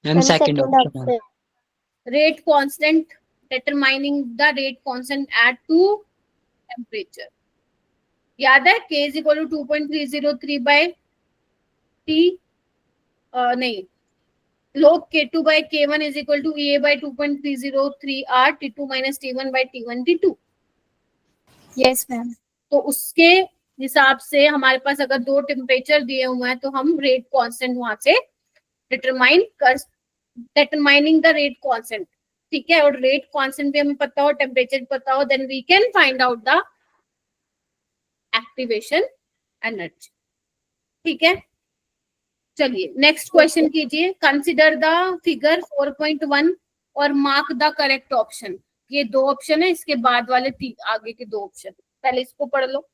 Ma'am second option. Rate constant, determining the rate constant at 2 temperature. याद है k is equal to 2.303 by t, नहीं, log k2 by k1 is equal to a by 2.303 r t2 minus t1 by t1 t2। Yes ma'am. तो उसके हिसाब से हमारे पास अगर 2 टेम्परेचर दिए हुए हैं तो हम रेट कांस्टेंट वहां से डिटरमाइनिंग द रेट कांस्टेंट, ठीक है? और रेट कांस्टेंट भी हमें पता हो, टेम्परेचर पता हो, then we can find out the activation energy, ठीक है? चलिए नेक्स्ट क्वेश्चन कीजिए। कंसिडर द फिगर 4.1 और मार्क द करेक्ट ऑप्शन। ये 2 ऑप्शन है, इसके बाद वाले आगे के 2 ऑप्शन। पहले इसको पढ़ लो।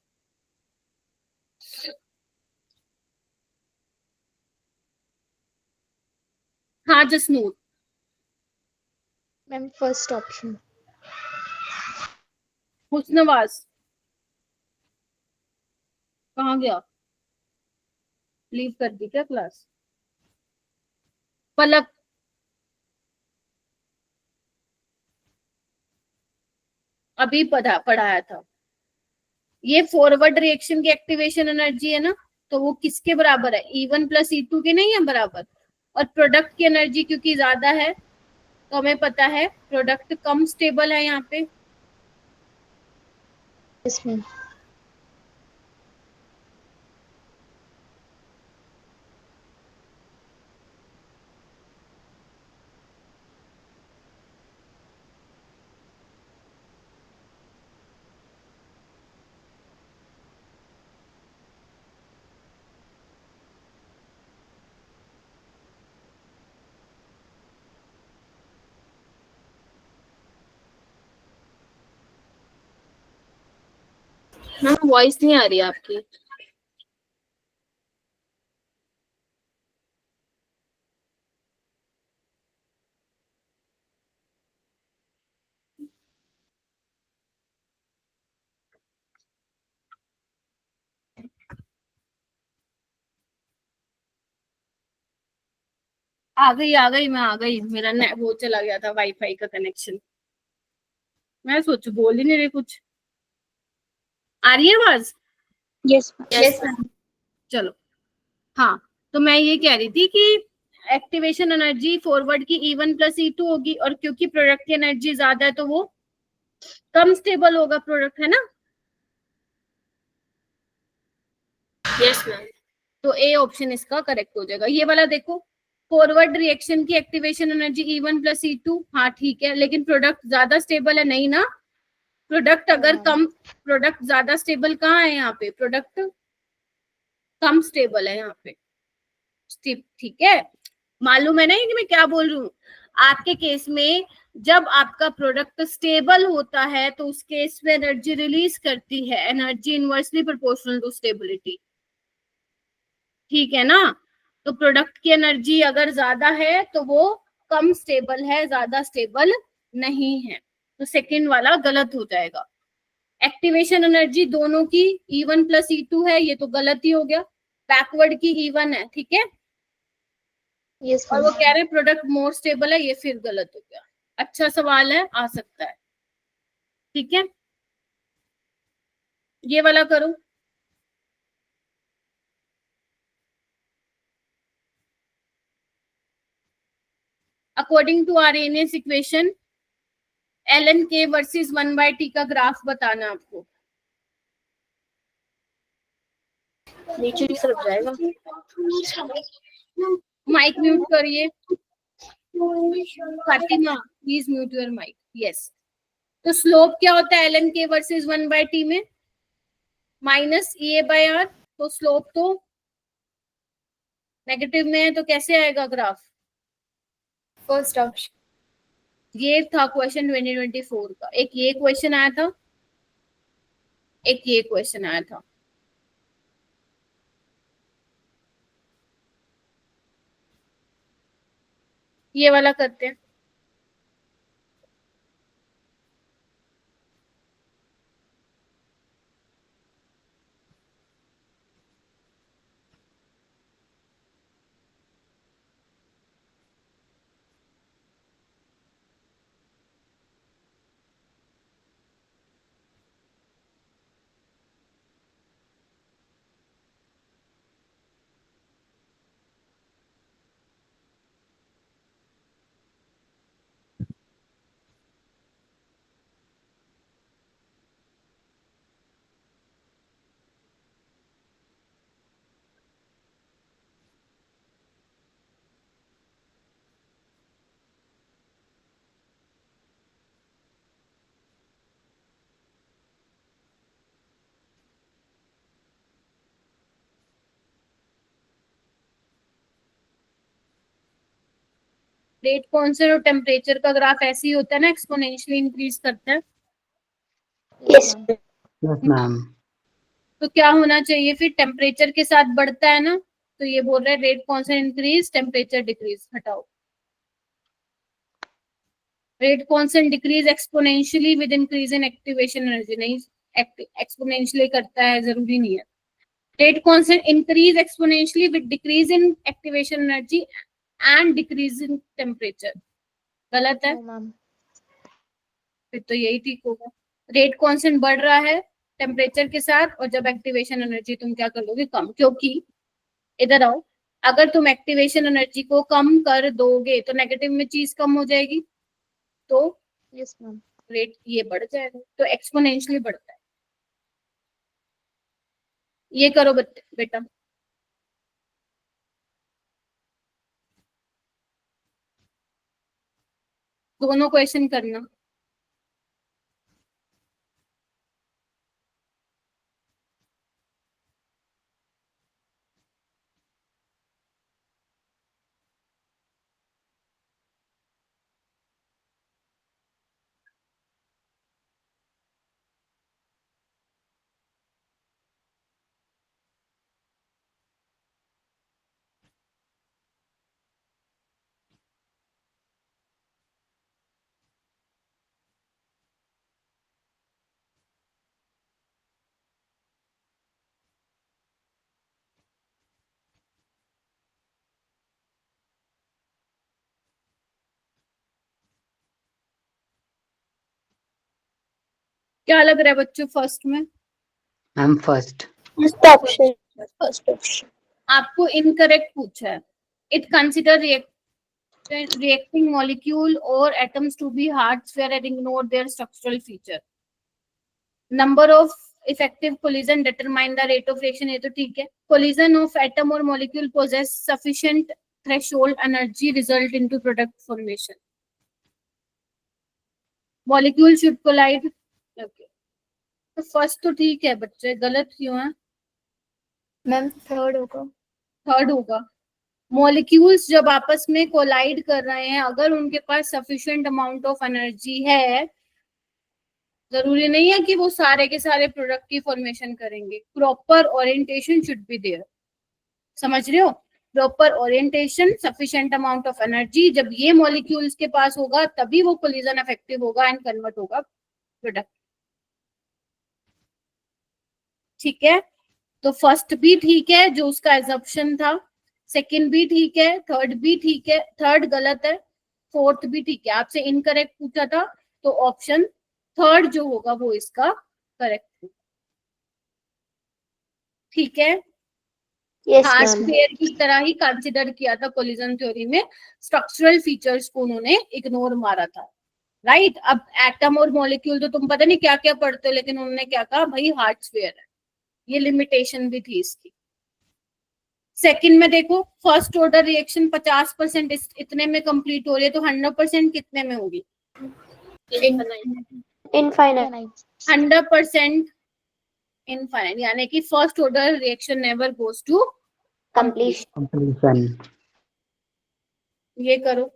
हाँ जसनूर, मैम फर्स्ट ऑप्शन। हुस्नवाज कहाँ गया, लीव कर दी क्या क्लास? पलक, अभी पढ़ाया था। ये फॉरवर्ड रिएक्शन की एक्टिवेशन एनर्जी है ना, तो वो किसके बराबर है, E1 प्लस E2 के नहीं है बराबर। और प्रोडक्ट की एनर्जी क्योंकि ज्यादा है तो हमें पता है प्रोडक्ट कम स्टेबल है यहाँ पे। Yes ma'am. हाँ वॉइस नहीं आ रही है आपकी। आ गई मैं आ गई, मेरा नेट वो चला गया था, वाईफाई का कनेक्शन। मैं सोचू बोल ही नहीं रही कुछ। आ रही है आवाज? Yes yes ma'am. चलो, हाँ तो मैं ये कह रही थी कि एक्टिवेशन एनर्जी फॉरवर्ड की E1 प्लस E2 होगी, और क्योंकि प्रोडक्ट की एनर्जी ज्यादा है तो वो कम स्टेबल होगा प्रोडक्ट, है ना। Yes ma'am. तो ए ऑप्शन इसका करेक्ट हो जाएगा। ये वाला देखो, फॉरवर्ड रिएक्शन की activation energy E1 plus E2, हाँ ठीक है, लेकिन प्रोडक्ट ज्यादा स्टेबल है नहीं ना। प्रोडक्ट अगर कम, प्रोडक्ट ज्यादा स्टेबल कहाँ है यहाँ पे, प्रोडक्ट कम स्टेबल है यहाँ पे। ठीक है, मालूम है ना कि मैं क्या बोल रही हूँ। आपके केस में जब आपका प्रोडक्ट स्टेबल होता है तो उस केस में एनर्जी रिलीज करती है, energy inversely proportional to stability, ठीक है ना। तो प्रोडक्ट की एनर्जी अगर ज्यादा है तो वो कम स्टेबल है, ज्यादा स्टेबल नहीं है, तो सेकंड वाला गलत हो जाएगा। एक्टिवेशन एनर्जी दोनों की E1 प्लस E2 है, ये तो गलत ही हो गया। बैकवर्ड की E1 है, ठीक है, यस और वो मैम। कह रहे हैं प्रोडक्ट मोर स्टेबल है, ये फिर गलत हो गया। अच्छा सवाल है, आ सकता है, ठीक है। ये वाला करो। According to Arrhenius equation ln k versus 1/t का ग्राफ बताना आपको। नीचे की तरफ जाएगा। माइक म्यूट करिए Fatima, please mute your mic. Yes, तो स्लोप क्या होता है ln k वर्सेस 1/t में, -EA/r, तो स्लोप तो नेगेटिव में है, तो कैसे आएगा ग्राफ? First option. ये था क्वेश्चन 2024 का। एक ये क्वेश्चन आया था, एक ये क्वेश्चन आया था। ये वाला करते हैं। रेट कॉन्स्टेंट और टेम्परेचर का ग्राफ ऐसे ही होता है ना, एक्सपोनेंशियली इंक्रीज करता है। Yes yes ma'am. तो क्या होना चाहिए फिर, टेम्परेचर के साथ बढ़ता है ना, तो ये बोल रहा है rate constant increase temperature decrease, हटाओ। Rate constant decrease exponentially with increase in activation energy, नहीं एक्सपोनेंशियली करता है, जरूरी नहीं है। Rate constant increase exponentially with decrease in activation energy and decrease in temperature, गलत है। No ma'am. फिर तो यही ठीक होगा। रेट कांस्टेंट बढ़ रहा है टेम्परेचर के साथ, और जब एक्टिवेशन एनर्जी तुम क्या कर लोगे, कम, क्योंकि इधर आओ, अगर तुम एक्टिवेशन एनर्जी को कम कर दोगे तो नेगेटिव में चीज कम हो जाएगी, तो यस मैम। रेट ये बढ़ जाएगा, तो एक्सपोनेंशियली बढ़ता है। ये करो बेटा। दोनों क्वेश्चन करना। क्या लग रहा है बच्चों फर्स्ट में? Ma'am first. First option. First option. आपको इनकरेक्ट पूछा है। It consider reacting molecule or atoms to be hardware and ignore their structural feature. Number of effective collision determine the rate of reaction, ये तो ठीक है। Collision of atom or molecule possess sufficient threshold energy result into product formation. Molecule should collide. Okay. तो फर्स्ट तो ठीक है बच्चे, गलत क्यों है? मैम थर्ड होगा। थर्ड होगा। मॉलिक्यूल्स जब आपस में कोलाइड कर रहे हैं, अगर उनके पास सफिशिएंट अमाउंट ऑफ एनर्जी है, जरूरी नहीं है कि वो सारे के सारे प्रोडक्ट की फॉर्मेशन करेंगे। Proper orientation should be there, समझ रहे हो? Proper orientation, sufficient amount of energy, जब ये मॉलिक्यूल्स के पास होगा तभी वो कोलिजन इफेक्टिव होगा एंड कन्वर्ट होगा प्रोडक्ट। ठीक है, तो फर्स्ट भी ठीक है जो उसका एजम्पशन था, सेकंड भी ठीक है, थर्ड भी ठीक है, थर्ड गलत है, फोर्थ भी ठीक है। आपसे इनकरेक्ट पूछा था तो ऑप्शन थर्ड जो होगा वो इसका करेक्ट होगा। ठीक है, यस हार्श मैम। पेयर की तरह ही कंसिडर किया था कोलिजन थ्योरी में, स्ट्रक्चरल फीचर्स को उन्होंने इग्नोर मारा था। राइट, अब एटम और मॉलिक्यूल तो तुम पता नहीं क्या क्या पढ़ते हो, लेकिन उन्होंने क्या कहा, भाई हार्श पेयर है, ये लिमिटेशन भी थी इसकी। सेकंड में देखो, फर्स्ट ऑर्डर रिएक्शन 50% इतने में कंप्लीट हो रही है, तो 100% कितने में होगी? इनफाइनाइट। 100% इनफाइनाइट, यानी कि first order reaction never goes to completion. Completion. ये करो।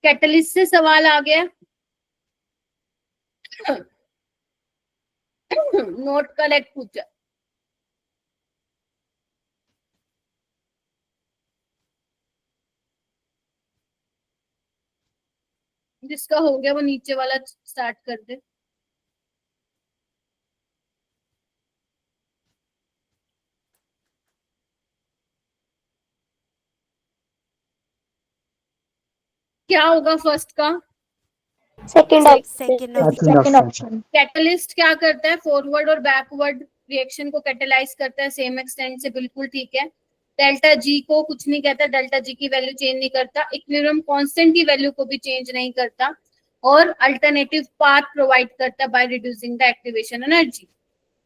कैटलिस्ट से सवाल आ गया, नोट कलेक्ट पूछा। जिसका हो गया वो नीचे वाला स्टार्ट कर दे। क्या होगा फर्स्ट का? Second second option. Option. Catalyst क्या करता है, फॉरवर्ड और बैकवर्ड रिएक्शन को कैटेलाइज करता है, सेम एक्सटेंट से, बिल्कुल ठीक है। डेल्टा जी को कुछ नहीं कहता, डेल्टा जी की वैल्यू चेंज नहीं करता, इक्विलिब्रियम कांस्टेंट की वैल्यू को भी चेंज नहीं करता, और अल्टरनेटिव पाथ प्रोवाइड करता है by reducing the activation energy.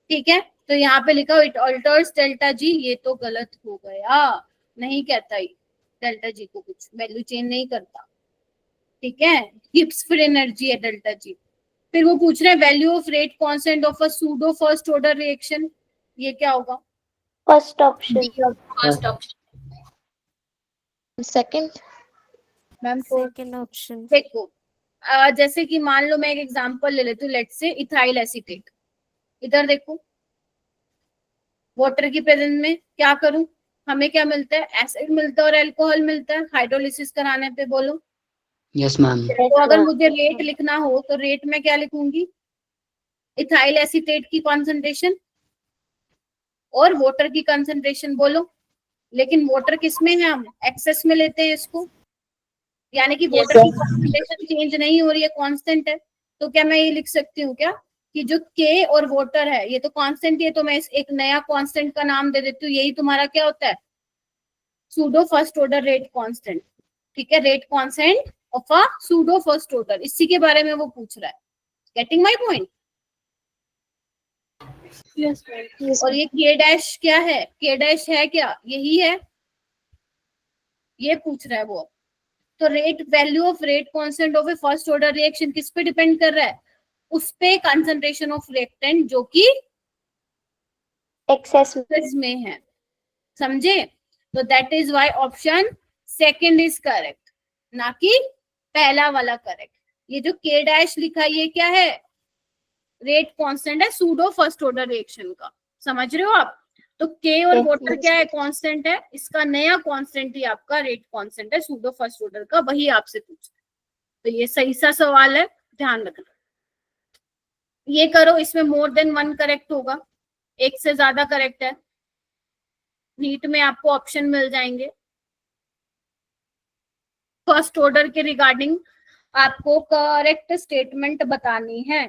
ठीक है, तो यहाँ पे लिखा हो इट अल्टर्स डेल्टा जी, ये तो गलत हो गया, नहीं कहता ही डेल्टा जी को कुछ वैल्यू चेंज नहीं करता। ठीक है, गिब्स फिर एनर्जी है डेल्टा जी। फिर वो पूछ रहे हैं value of rate constant of a pseudo first order reaction, ये क्या होगा? First option. First option. Second. Ma'am second option. देखो जैसे कि मान लो मैं एक एग्जांपल ले लेती हूँ, लेट्स से इथाइल एसीटेट। इधर देखो वाटर की प्रेजेंस में क्या करूं, हमें क्या मिलता है? एसिड मिलता है और अल्कोहल मिलता है हाइड्रोलिसिस कराने पे। बोलो। Yes ma'am. तो अगर मुझे रेट लिखना हो तो रेट में क्या लिखूंगी? इथाइल एसीटेट की कॉन्सेंट्रेशन और वाटर की कंसंट्रेशन। बोलो। लेकिन वाटर किस में है? हम एक्सेस में लेते हैं इसको, यानी कि वाटर की कंसंट्रेशन चेंज नहीं हो रही है, कांस्टेंट है। तो क्या मैं ये लिख सकती हूँ क्या कि जो K और वाटर है ये तो कांस्टेंट है, तो मैं एक नया कांस्टेंट का नाम दे देती हूँ, यही तुम्हारा क्या होता है? Pseudo first order rate constant. ठीक है, rate constant of a pseudo first order, इसी के बारे में वो पूछ रहा है। Getting my point? और ये K डैश क्या है? K डैश है क्या? यही है, ये पूछ रहा है वो। तो rate value of rate constant of A first order reaction किस पे डिपेंड कर रहा है? उस पे कंसंट्रेशन ऑफ रिएक्टेंट जो कि एक्सेस में है। समझे? तो that is why option second is correct, ना कि पहला वाला करेक्ट। ये जो K डैश लिखा है ये क्या है? रेट कांस्टेंट है सूडो फर्स्ट ऑर्डर रिएक्शन का। समझ रहे हो आप? तो K और वाटर क्या है? कांस्टेंट है। इसका नया कांस्टेंट ही आपका रेट कांस्टेंट है सूडो फर्स्ट ऑर्डर का, वही आपसे पूछ। तो ये सही सा सवाल है, ध्यान रखना। ये करो, इसमें मोर देन वन करेक्ट होगा, एक से ज्यादा करेक्ट है। नीट में आपको ऑप्शन मिल जाएंगे। फर्स्ट ऑर्डर के रिगार्डिंग आपको करेक्ट स्टेटमेंट बतानी है,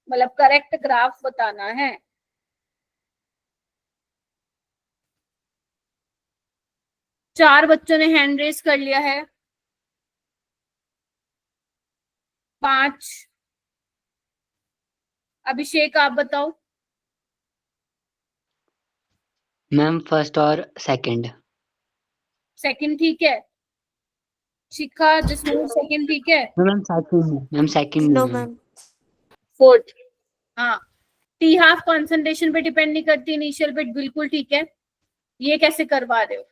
मतलब करेक्ट ग्राफ बताना है। चार बच्चों ने हैंड रेस कर लिया है, 5। अभिषेक आप बताओ। मैम फर्स्ट और सेकंड। सेकंड ठीक है। शिखा जिसमें सेकंड ठीक है। Ma'am second. Ma'am second. No ma'am. Fourth. हाँ, टी हाफ कंसंट्रेशन पे डिपेंड नहीं करती, इनिशियल पे बिल्कुल ठीक है। ये कैसे करवा रहे हो?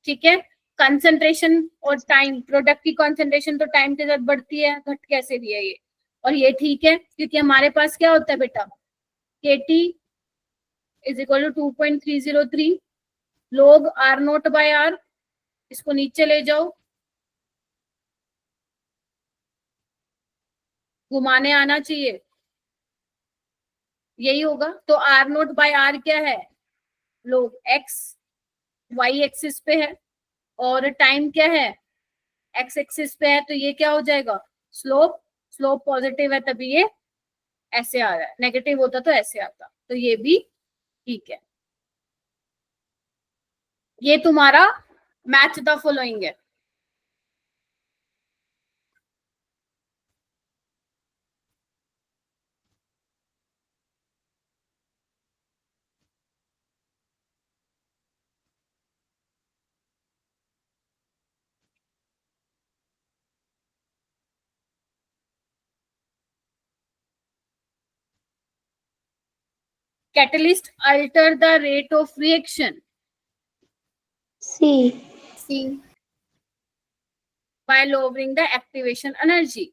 ठीक है, कंसंट्रेशन और टाइम, प्रोडक्ट की कंसंट्रेशन तो टाइम के साथ बढ़ती है, घट कैसे रही है ये? और ये ठीक है क्योंकि हमारे पास क्या होता है बेटा? KT is equal to 2.303 log R0/R। इसको नीचे ले जाओ, घुमाने आना चाहिए, यही होगा। तो R0/R क्या है? लोग x y एक्सिस पे है और टाइम क्या है? x एक्सिस पे है, तो ये क्या हो जाएगा? स्लोप। स्लोप पॉजिटिव है तभी ये ऐसे आ रहा है, नेगेटिव होता तो ऐसे आता। तो ये भी ठीक है। ये तुम्हारा मैच द फॉलोइंग है। Catalyst alter the rate of reaction C by lowering the activation energy.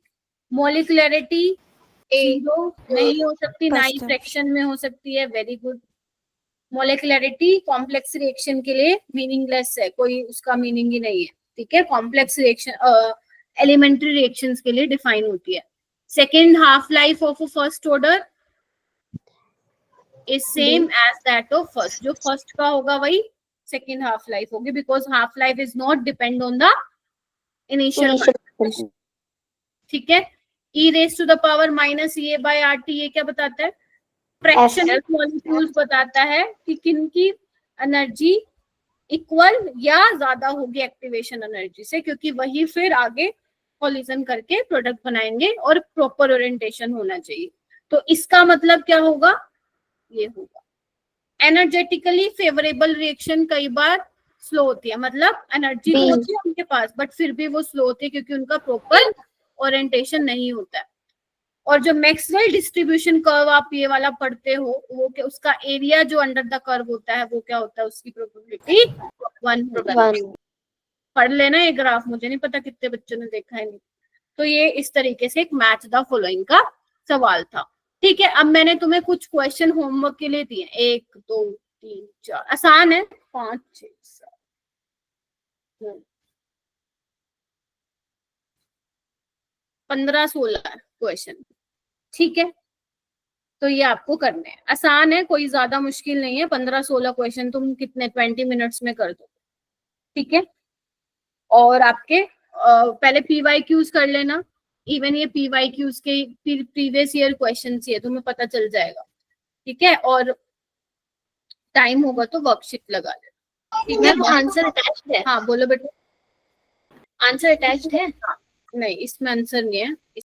Molecularity zero नहीं हो सकती, ना ही First फ्रैक्शन में हो सकती है। Very good. Molecularity complex reaction के लिए मीनिंगलेस है, कोई उसका मीनिंग ही नहीं है। ठीक है, कॉम्प्लेक्स रिएक्शन एलिमेंट्री रिएक्शंस के लिए डिफाइन होती है। Second half life of first order is same as that of first. जो फर्स्ट का होगा वही सेकेंड हाफ लाइफ होगी, because half life is not depend on the initial. ठीक है, e raise to the power minus A/RT ये क्या बताता है? फ्रैक्शनल मॉलिक्यूल्स बताता है कि किन की एनर्जी इक्वल या ज्यादा होगी एक्टिवेशन एनर्जी से, क्योंकि वही फिर आगे कॉलिजन करके प्रोडक्ट बनाएंगे और प्रॉपर ओरिएंटेशन होना चाहिए। तो इसका मतलब क्या होगा? ये होगा एनर्जेटिकली फेवरेबल रिएक्शन कई बार स्लो होती है, मतलब एनर्जी तो B. होती है उनके पास बट फिर भी वो स्लो होती है क्योंकि उनका प्रॉपर ओरिएंटेशन नहीं होता है। और जो मैक्सवेल डिस्ट्रीब्यूशन कर्व आप ये वाला पढ़ते हो वो क्या, उसका एरिया जो अंडर द कर्व होता है वो क्या होता है, उसकी प्रोबेबिलिटी 1 1. पढ़ लेना ये ग्राफ, मुझे नहीं पता कितने बच्चों ने देखा है नहीं। तो ये इस तरीके से एक मैच द फॉलोइंग का सवाल था। ठीक है, अब मैंने तुम्हें कुछ क्वेश्चन होमवर्क के लिए दिए, 1 2 3 4, आसान है, 5 6 7 15 16 क्वेश्चन। ठीक है, तो ये आपको करने हैं, आसान है, कोई ज्यादा मुश्किल नहीं है। 15 16 क्वेश्चन तुम कितने 20 मिनट्स में कर दो। ठीक है, और आपके पहले PYQs कर लेना, इवन ये PYQs के प्रीवियस ईयर क्वेश्चन ये तुम्हें पता चल जाएगा। ठीक है, और टाइम होगा तो वर्कशीट लगा लेना। ठीक है, मैम आंसर अटैच्ड है, हाँ बोलो बेटा। आंसर अटैच्ड है। नहीं, इसमें आंसर नहीं है।